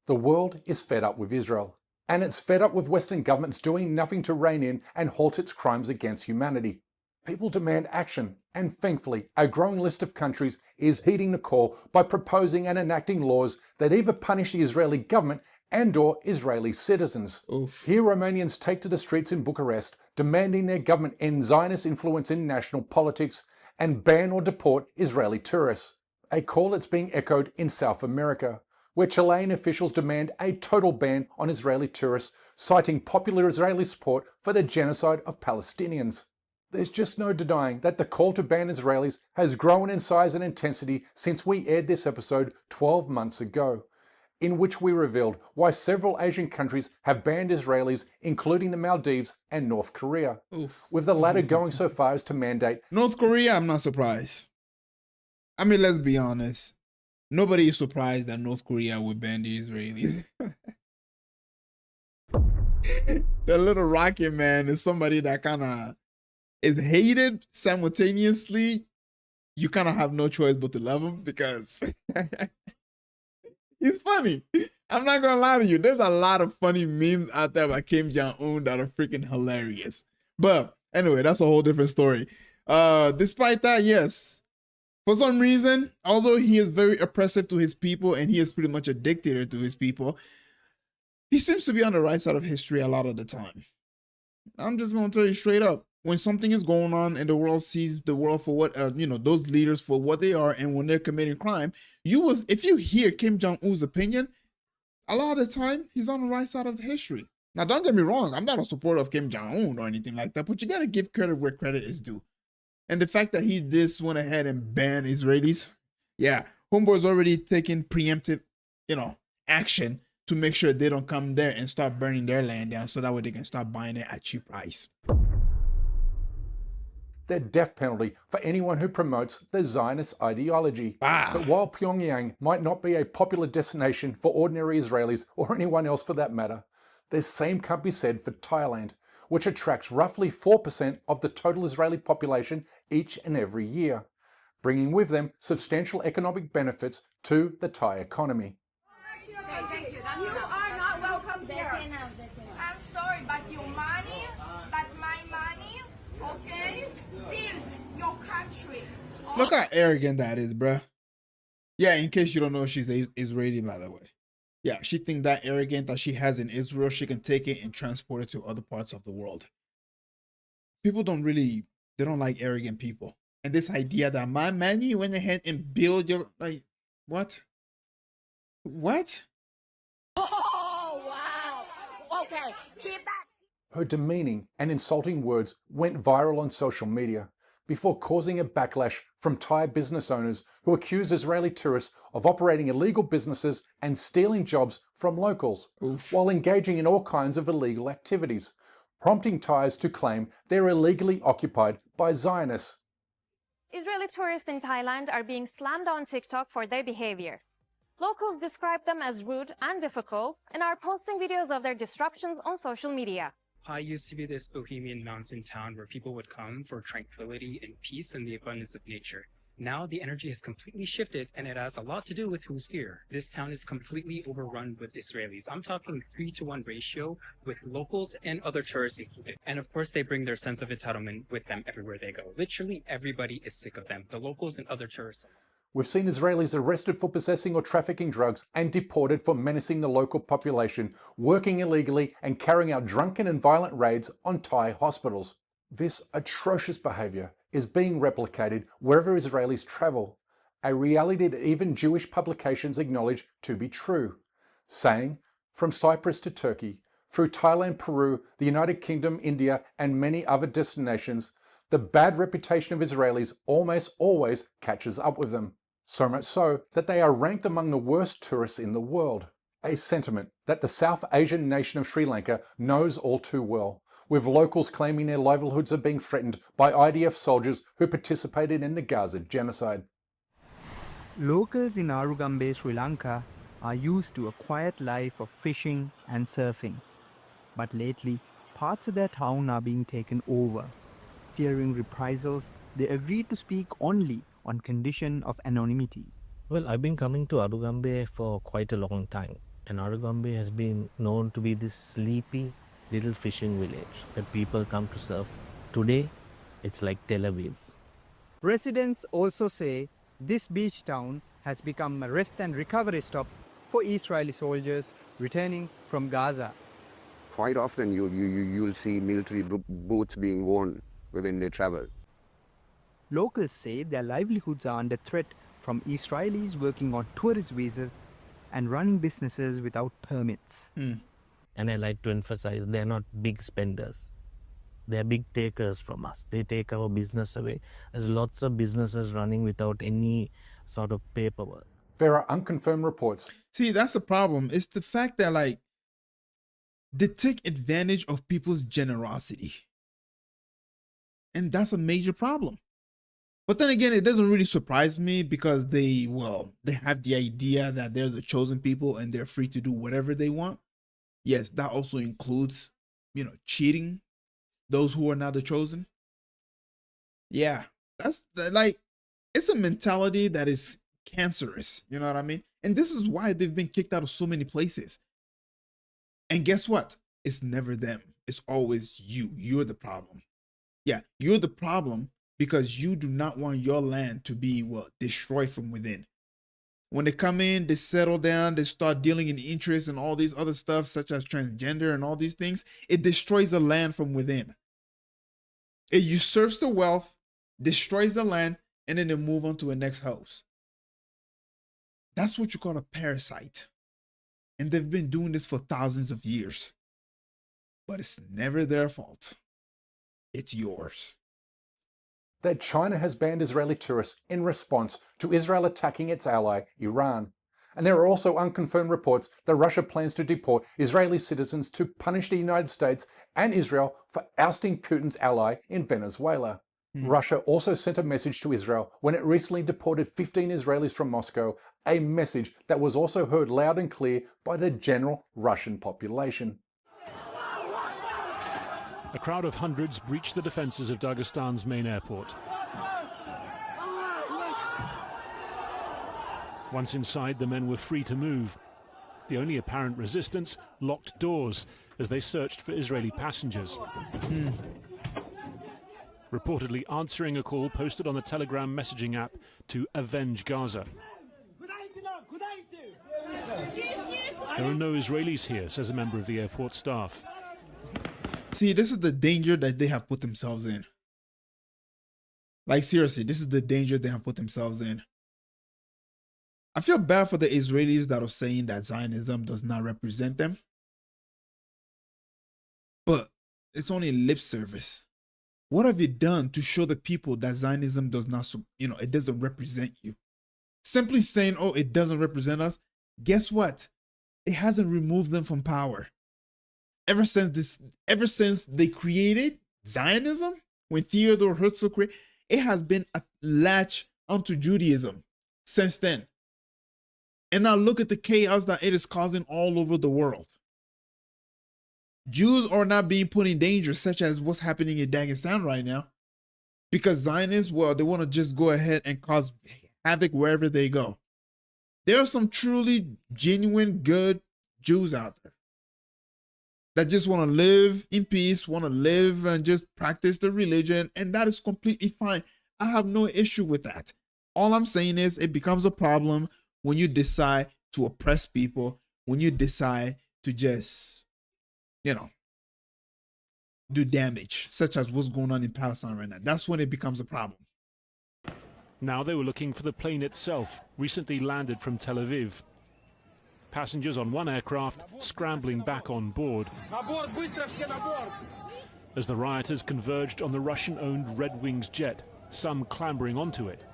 The world is fed up with Israel, and it's fed up with Western governments doing nothing to rein in and halt its crimes against humanity. People demand action, and thankfully, a growing list of countries is heeding the call by proposing and enacting laws that either punish the Israeli government and/or Israeli citizens. Here, Romanians take to the streets in Bucharest, demanding their government end Zionist influence in national politics and ban or deport Israeli tourists. A call that's being echoed in South America, where Chilean officials demand a total ban on Israeli tourists, citing popular Israeli support for the genocide of Palestinians. There's just no denying that the call to ban Israelis has grown in size and intensity since we aired this episode 12 months ago, in which we revealed why several Asian countries have banned Israelis, including the Maldives and North Korea, with the latter going so far as to mandate North Korea. I'm not surprised. I mean, let's be honest. Nobody is surprised that North Korea would ban the Israelis. The little rocket man is somebody that kind of is hated simultaneously. You kind of have no choice but to love him because he's funny. I'm not gonna lie to you. There's a lot of funny memes out there about Kim Jong-un that are freaking hilarious. But anyway, that's a whole different story. Despite that, yes, for some reason, although he is very oppressive to his people and he is pretty much a dictator to his people, he seems to be on the right side of history a lot of the time. I'm just gonna tell you straight up. When something is going on and the world sees the world for what, those leaders for what they are, and when they're committing crime, if you hear Kim Jong-un's opinion, a lot of the time, he's on the right side of the history. Now, don't get me wrong. I'm not a supporter of Kim Jong-un or anything like that, but you got to give credit where credit is due. And the fact that he just went ahead and banned Israelis, yeah, homeboy's already taking preemptive, action to make sure they don't come there and start burning their land down so that way they can start buying it at cheap price. The death penalty for anyone who promotes the Zionist ideology. But while Pyongyang might not be a popular destination for ordinary Israelis or anyone else for that matter, the same can't be said for Thailand, which attracts roughly 4% of the total Israeli population each and every year, bringing with them substantial economic benefits to the Thai economy. Thank you. You are not welcome here. I'm sorry, but your money Look how arrogant that is, bruh. Yeah, in case you don't know, she's Israeli, by the way. Yeah, she thinks that arrogant that she has in Israel, she can take it and transport it to other parts of the world. People they don't like arrogant people. And this idea that my man, you went ahead and build your, like, what? What? Oh, wow. Okay, keep that. Her demeaning and insulting words went viral on social media before causing a backlash from Thai business owners who accuse Israeli tourists of operating illegal businesses and stealing jobs from locals while engaging in all kinds of illegal activities, prompting Thais to claim they're illegally occupied by Zionists. Israeli tourists in Thailand are being slammed on TikTok for their behavior. Locals describe them as rude and difficult and are posting videos of their disruptions on social media. Pai used to be this bohemian mountain town where people would come for tranquility and peace and the abundance of nature. Now the energy has completely shifted and it has a lot to do with who's here. This town is completely overrun with Israelis. I'm talking 3-to-1 ratio with locals and other tourists included. And of course they bring their sense of entitlement with them everywhere they go. Literally everybody is sick of them, the locals and other tourists. We've seen Israelis arrested for possessing or trafficking drugs and deported for menacing the local population, working illegally and carrying out drunken and violent raids on Thai hospitals. This atrocious behaviour is being replicated wherever Israelis travel, a reality that even Jewish publications acknowledge to be true, saying, from Cyprus to Turkey, through Thailand, Peru, the United Kingdom, India and many other destinations, the bad reputation of Israelis almost always catches up with them. So much so that they are ranked among the worst tourists in the world, a sentiment that the South Asian nation of Sri Lanka knows all too well, with locals claiming their livelihoods are being threatened by IDF soldiers who participated in the Gaza genocide. Locals in Arugambe, Sri Lanka are used to a quiet life of fishing and surfing. But lately, parts of their town are being taken over. Fearing reprisals, they agreed to speak only on condition of anonymity. Well, I've been coming to Arugambe for quite a long time, and Arugambe has been known to be this sleepy little fishing village that people come to surf. Today, it's like Tel Aviv. Residents also say this beach town has become a rest and recovery stop for Israeli soldiers returning from Gaza. Quite often you'll see military boots being worn when they travel. Locals say their livelihoods are under threat from Israelis working on tourist visas and running businesses without permits. And I like to emphasize they're not big spenders. They're big takers from us. They take our business away. There's lots of businesses running without any sort of paperwork. There are unconfirmed reports. See, that's the problem. It's the fact that, like, they take advantage of people's generosity. And that's a major problem. But then again, it doesn't really surprise me because they have the idea that they're the chosen people and they're free to do whatever they want. Yes, that also includes, cheating those who are not the chosen. Yeah, that's like, it's a mentality that is cancerous. You know what I mean? And this is why they've been kicked out of so many places. And guess what? It's never them. It's always you. You're the problem. Yeah, you're the problem because you do not want your land to be, destroyed from within. When they come in, they settle down, they start dealing in interest and all these other stuff, such as transgender and all these things. It destroys the land from within. It usurps the wealth, destroys the land, and then they move on to the next house. That's what you call a parasite. And they've been doing this for thousands of years. But it's never their fault. It's yours. That China has banned Israeli tourists in response to Israel attacking its ally, Iran. And there are also unconfirmed reports that Russia plans to deport Israeli citizens to punish the United States and Israel for ousting Putin's ally in Venezuela. Russia also sent a message to Israel when it recently deported 15 Israelis from Moscow, a message that was also heard loud and clear by the general Russian population. A crowd of hundreds breached the defences of Dagestan's main airport. Once inside, the men were free to move. The only apparent resistance, locked doors, as they searched for Israeli passengers. reportedly answering a call posted on the Telegram messaging app to avenge Gaza. There are no Israelis here, says a member of the airport staff. See, this is the danger that they have put themselves in. Like, seriously, this is the danger they have put themselves in. I feel bad for the Israelis that are saying that Zionism does not represent them. But it's only lip service. What have you done to show the people that Zionism does not, it doesn't represent you? Simply saying, oh, it doesn't represent us. Guess what? It hasn't removed them from power. Ever since they created Zionism, when Theodore Herzl created, it has been a latch onto Judaism since then. And now look at the chaos that it is causing all over the world. Jews are not being put in danger, such as what's happening in Dagestan right now, because Zionists, well, they want to just go ahead and cause havoc wherever they go. There are some truly genuine, good Jews out there that just want to live in peace, want to live and just practice the religion, and that is completely fine. I have no issue with that. All I'm saying is it becomes a problem when you decide to oppress people, when you decide to just, do damage, such as what's going on in Palestine right now. That's when it becomes a problem. Now they were looking for the plane itself, recently landed from Tel Aviv. Passengers on one aircraft scrambling back on board as the rioters converged on the Russian-owned Red Wings jet, some clambering onto it.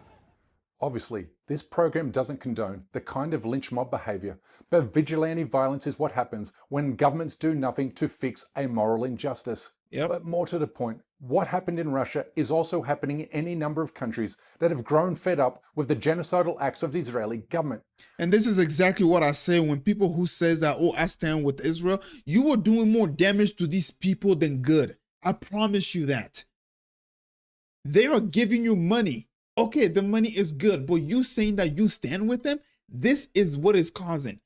Obviously, this program doesn't condone the kind of lynch mob behaviour, but vigilante violence is what happens when governments do nothing to fix a moral injustice. Yep. But more to the point, what happened in Russia is also happening in any number of countries that have grown fed up with the genocidal acts of the Israeli government. And this is exactly what I say when people who says that, oh, I stand with Israel, you are doing more damage to these people than good. I promise you that. They are giving you money. Okay, the money is good, but you saying that you stand with them, this is what is causing.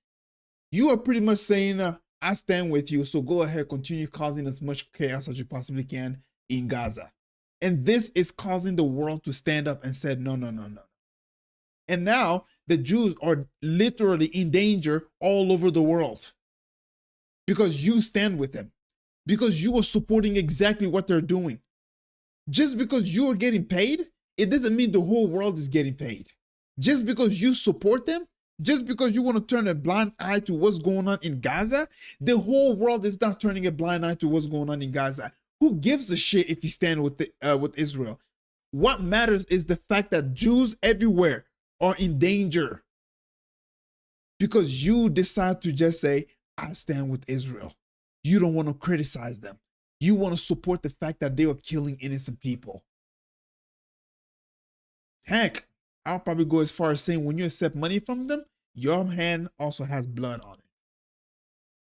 You are pretty much saying, I stand with you, so go ahead, continue causing as much chaos as you possibly can in Gaza. And this is causing the world to stand up and say, no, no, no, no. And now the Jews are literally in danger all over the world because you stand with them, because you are supporting exactly what they're doing. Just because you are getting paid, it doesn't mean the whole world is getting paid. Just because you support them, just because you want to turn a blind eye to what's going on in Gaza, the whole world is not turning a blind eye to what's going on in Gaza. Who gives a shit if you stand with Israel? What matters is the fact that Jews everywhere are in danger because you decide to just say, I stand with Israel. You don't want to criticize them. You want to support the fact that they are killing innocent people. Heck, I'll probably go as far as saying when you accept money from them, your hand also has blood on it.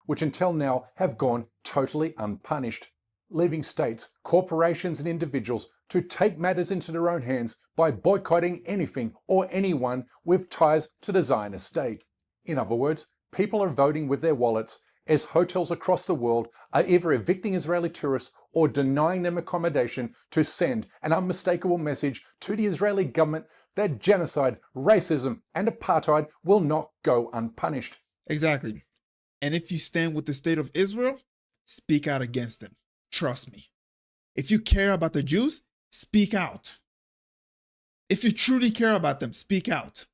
Which until now have gone totally unpunished, leaving states, corporations and individuals to take matters into their own hands by boycotting anything or anyone with ties to the Zionist state. In other words, people are voting with their wallets as hotels across the world are either evicting Israeli tourists or denying them accommodation to send an unmistakable message to the Israeli government that genocide, racism and apartheid will not go unpunished. Exactly. And if you stand with the state of Israel, speak out against them. Trust me. If you care about the Jews, speak out. If you truly care about them, speak out.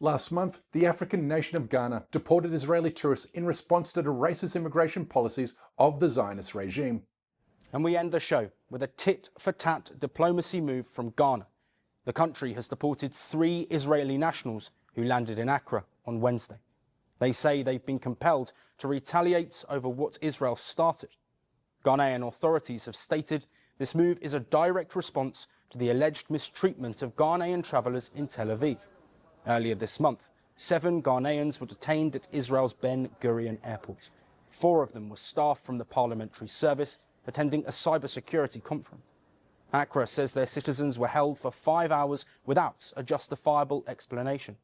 Last month, the African nation of Ghana deported Israeli tourists in response to the racist immigration policies of the Zionist regime. And we end the show with a tit-for-tat diplomacy move from Ghana. The country has deported 3 Israeli nationals who landed in Accra on Wednesday. They say they've been compelled to retaliate over what Israel started. Ghanaian authorities have stated this move is a direct response to the alleged mistreatment of Ghanaian travellers in Tel Aviv. Earlier this month, 7 Ghanaians were detained at Israel's Ben Gurion airport. 4 of them were staff from the parliamentary service attending a cybersecurity conference. Accra says their citizens were held for 5 hours without a justifiable explanation.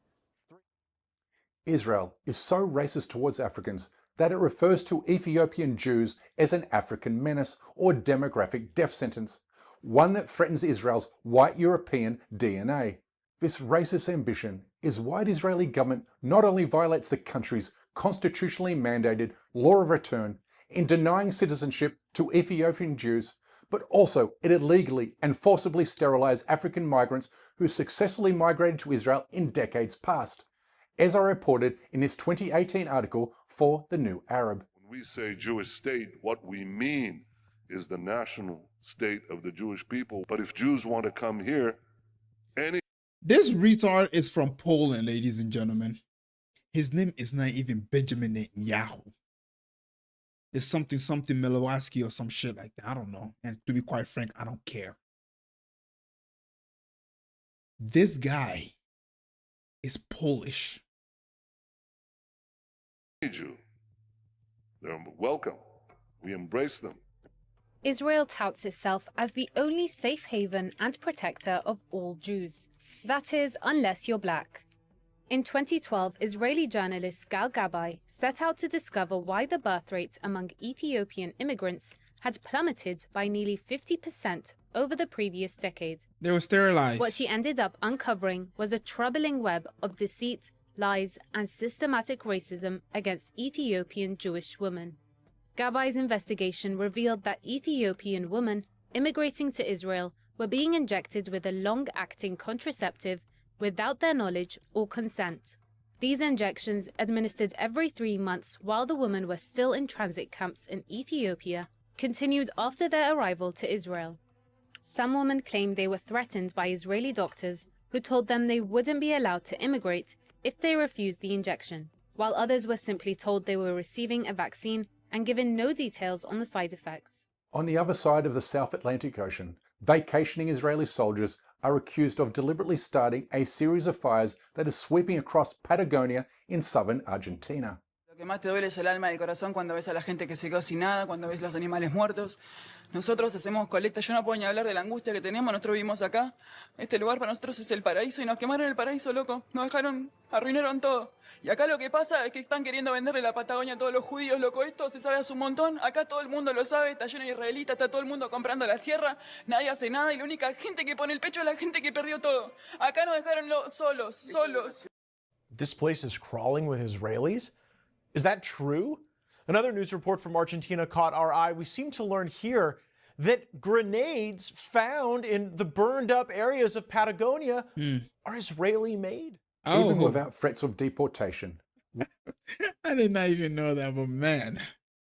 Israel is so racist towards Africans that it refers to Ethiopian Jews as an African menace or demographic death sentence, one that threatens Israel's white European DNA. This racist ambition is why the Israeli government not only violates the country's constitutionally mandated law of return in denying citizenship to Ethiopian Jews, but also it illegally and forcibly sterilized African migrants who successfully migrated to Israel in decades past, as I reported in this 2018 article for The New Arab. When we say Jewish state, what we mean is the national state of the Jewish people. But if Jews want to come here, This retard is from Poland, ladies and gentlemen. His name is not even Benjamin Netanyahu. It's something Milwaukee or some shit like that. I don't know. And to be quite frank, I don't care. This guy is Polish. Jew, they're welcome. We embrace them. Israel touts itself as the only safe haven and protector of all Jews. That is, unless you're black. In 2012, Israeli journalist Gal Gabay set out to discover why the birth rate among Ethiopian immigrants had plummeted by nearly 50% over the previous decade. They were sterilized. What she ended up uncovering was a troubling web of deceit, lies, and systematic racism against Ethiopian Jewish women. Gabay's investigation revealed that Ethiopian women immigrating to Israel were being injected with a long-acting contraceptive without their knowledge or consent. These injections, administered every 3 months while the women were still in transit camps in Ethiopia, continued after their arrival to Israel. Some women claimed they were threatened by Israeli doctors who told them they wouldn't be allowed to immigrate if they refused the injection, while others were simply told they were receiving a vaccine and given no details on the side effects. On the other side of the South Atlantic Ocean, vacationing Israeli soldiers are accused of deliberately starting a series of fires that are sweeping across Patagonia in southern Argentina. Lo que más te duele es el alma y el corazón cuando ves a la gente que se quedó sin nada, cuando ves los animales muertos. Nosotros hacemos colecta, yo no puedo ni hablar de la angustia que tenemos, nosotros vivimos acá. Este lugar para nosotros es el paraíso y nos quemaron el paraíso, loco. Nos dejaron, arruinaron todo. Y acá lo que pasa es que están queriendo venderle la Patagonia a todos los judíos, loco. Esto se sabe hace un montón. Acá todo el mundo lo sabe, está lleno de israelitas, está todo el mundo comprando la tierra. Nadie hace nada y la única gente que pone el pecho es la gente que perdió todo. Acá nos dejaron solos. This place is crawling with Israelis? Is that true? Another news report from Argentina caught our eye. We seem to learn here that grenades found in the burned up areas of Patagonia are Israeli made. Even without threats of deportation. I did not even know that, but man.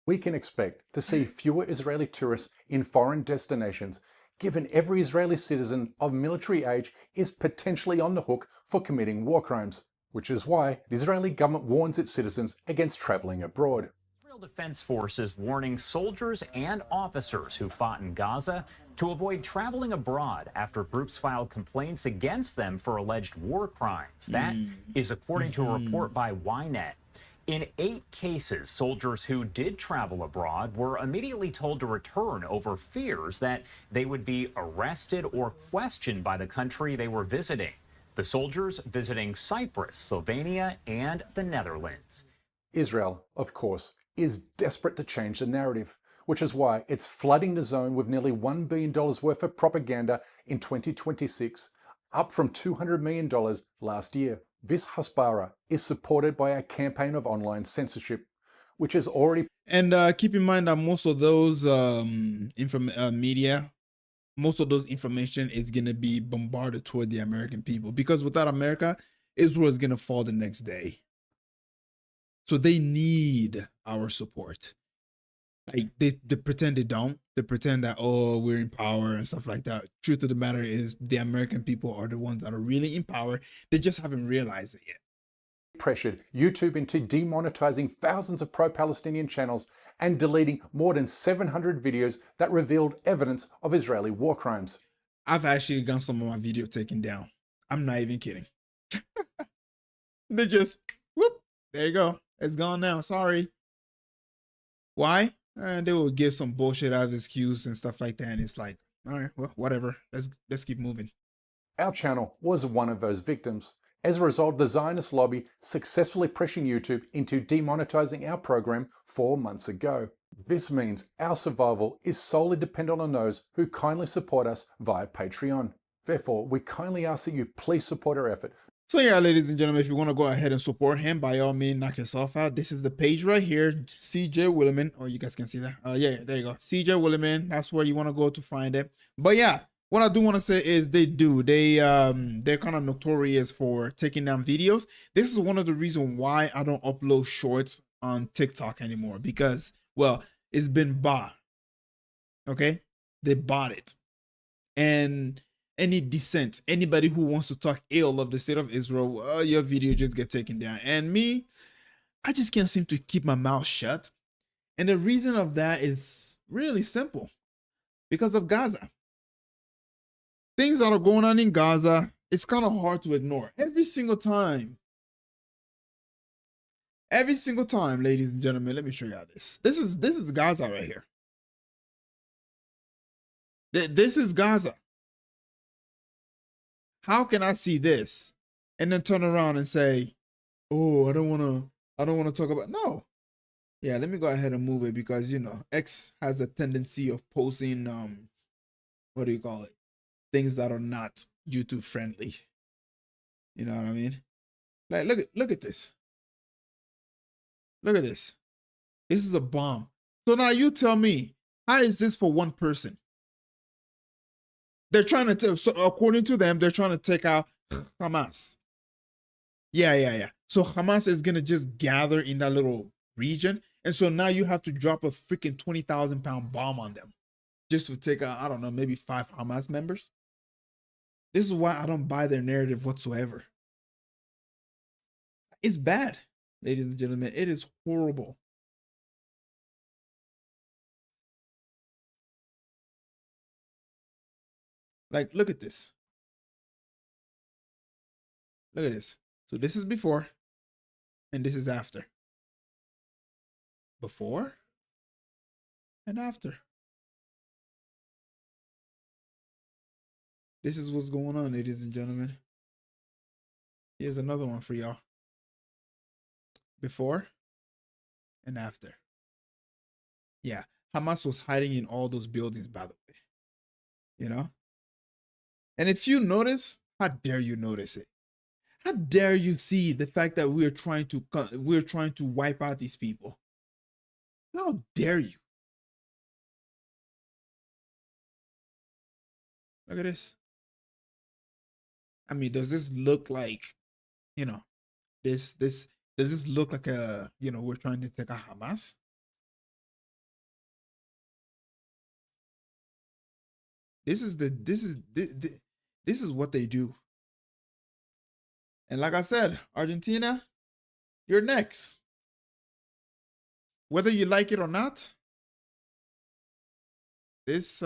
We can expect to see fewer Israeli tourists in foreign destinations, given every Israeli citizen of military age is potentially on the hook for committing war crimes, which is why the Israeli government warns its citizens against traveling abroad. Israel Defense Forces warning soldiers and officers who fought in Gaza to avoid traveling abroad after groups filed complaints against them for alleged war crimes. That is according to a report by Ynet. In 8 cases, soldiers who did travel abroad were immediately told to return over fears that they would be arrested or questioned by the country they were visiting. The soldiers visiting Cyprus, Slovenia, and the Netherlands. Israel, of course, is desperate to change the narrative, which is why it's flooding the zone with nearly $1 billion worth of propaganda in 2026, up from $200 million last year. This Hasbara is supported by a campaign of online censorship, which is already... And keep in mind that most of those media, most of those information is going to be bombarded toward the American people, because without America, Israel is going to fall the next day. So they need our support. Like they pretend they don't. They pretend that, oh, we're in power and stuff like that. Truth of the matter is the American people are the ones that are really in power. They just haven't realized it yet. Pressured YouTube into demonetizing thousands of pro-Palestinian channels and deleting more than 700 videos that revealed evidence of Israeli war crimes. I've actually got some of my video taken down. I'm not even kidding. They just, whoop, there you go. It's gone now. Sorry. Why? And they will give some bullshit out of excuse and stuff like that. And it's like, all right, well, whatever. Let's keep moving. Our channel was one of those victims. As a result, the Zionist lobby successfully pressuring YouTube into demonetizing our program 4 months ago. This means our survival is solely dependent on those who kindly support us via Patreon. Therefore, we kindly ask that you please support our effort. So yeah, ladies and gentlemen, if you want to go ahead and support him, by all means, knock yourself out. This is the page right here, CJ Williman. Oh, you guys can see that. Yeah, there you go. CJ Williman. That's where you want to go to find it. But yeah, what I do want to say is they're kind of notorious for taking down videos. This is one of the reasons why I don't upload shorts on TikTok anymore, because, well, it's been bought. Okay, they bought it. And any dissent, anybody who wants to talk ill of the state of Israel, your video just get taken down. And me, I just can't seem to keep my mouth shut. And the reason of that is really simple. Because of Gaza. Things that are going on in Gaza, it's kind of hard to ignore. Every single time, ladies and gentlemen, let me show you this. This is Gaza right here. This is Gaza. How can I see this and then turn around and say, "Oh, I don't want to talk about." No. Yeah, let me go ahead and move it, because you know, X has a tendency of posting what do you call it? Things that are not YouTube friendly. You know what I mean? Like look at this. Look at this. This is a bomb. So now you tell me, how is this for one person? They're trying to, so according to them, they're trying to take out Hamas. Yeah. So Hamas is going to just gather in that little region. And so now you have to drop a freaking 20,000-pound bomb on them just to take out, I don't know, maybe 5 Hamas members. This is why I don't buy their narrative whatsoever. It's bad, ladies and gentlemen. It is horrible. Like, look at this. Look at this. So this is before, and this is after. Before and after. This is what's going on, ladies and gentlemen. Here's another one for y'all. Before and after. Yeah, Hamas was hiding in all those buildings, by the way. You know? And if you notice, how dare you notice it? How dare you see the fact that we're trying to wipe out these people? How dare you? Look at this. I mean, does this look like, you know, does this look like a, you know, we're trying to take out Hamas? This is what they do. And like I said, Argentina, you're next. Whether you like it or not, this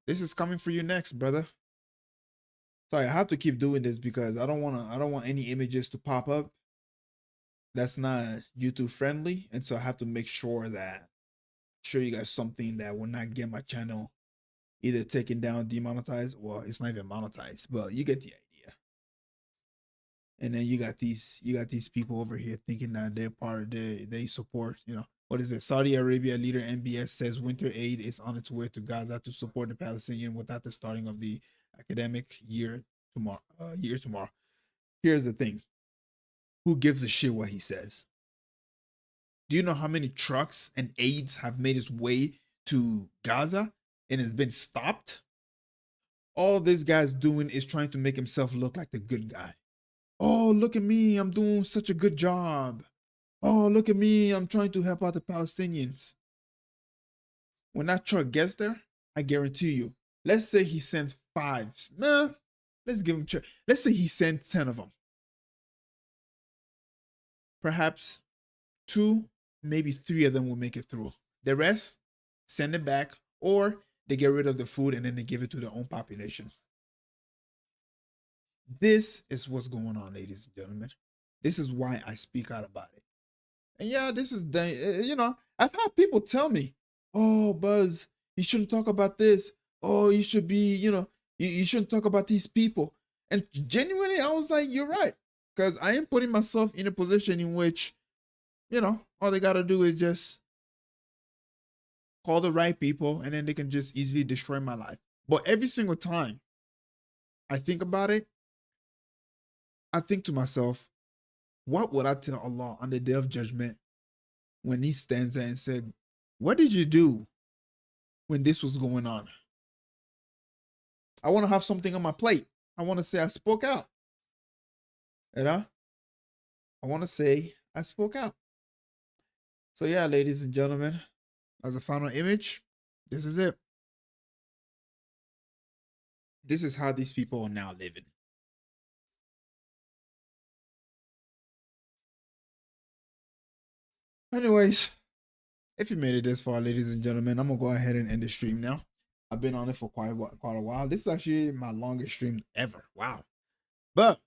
is coming for you next, brother. Sorry, I have to keep doing this because I don't want any images to pop up. That's not YouTube friendly, and so I have to make sure that show you guys something that will not get my channel either taken down, demonetized. Well, it's not even monetized, but you get the idea. And then you got these people over here thinking that they're part of they support, you know, what is it? Saudi Arabia leader MBS says winter aid is on its way to Gaza to support the Palestinian without the starting of the academic year tomorrow. Here's the thing. Who gives a shit what he says? Do you know how many trucks and aids have made its way to Gaza and has been stopped? All this guy's doing is trying to make himself look like the good guy. Oh, look at me. I'm doing such a good job. Oh, look at me. I'm trying to help out the Palestinians. When that truck gets there, I guarantee you, let's say he sends 5. Man, let's give him, let's say he sends 10 of them. Perhaps 2, maybe 3 of them will make it through. The rest, send it back, or they get rid of the food and then they give it to their own population. This is what's going on, ladies and gentlemen. This is why I speak out about it. And yeah, this is, you know, I've had people tell me, oh, Buzz, you shouldn't talk about this. Oh, you should be, you know, you shouldn't talk about these people. And genuinely, I was like, you're right. Because I am putting myself in a position in which, you know, all they got to do is just call the right people and then they can just easily destroy my life. But every single time I think about it, I think to myself, what would I tell Allah on the day of judgment when he stands there and said, what did you do when this was going on? I want to have something on my plate. I want to say I spoke out. You know? I want to say I spoke out. So yeah, ladies and gentlemen, as a final image, this is it. This is how these people are now living. Anyways, if you made it this far, ladies and gentlemen, I'm gonna go ahead and end the stream now. I've been on it for quite a while. This is actually my longest stream ever. Wow. But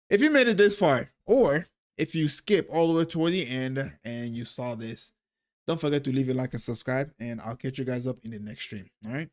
if you made it this far, or if you skip all the way toward the end and you saw this, don't forget to leave a like and subscribe, and I'll catch you guys up in the next stream. All right.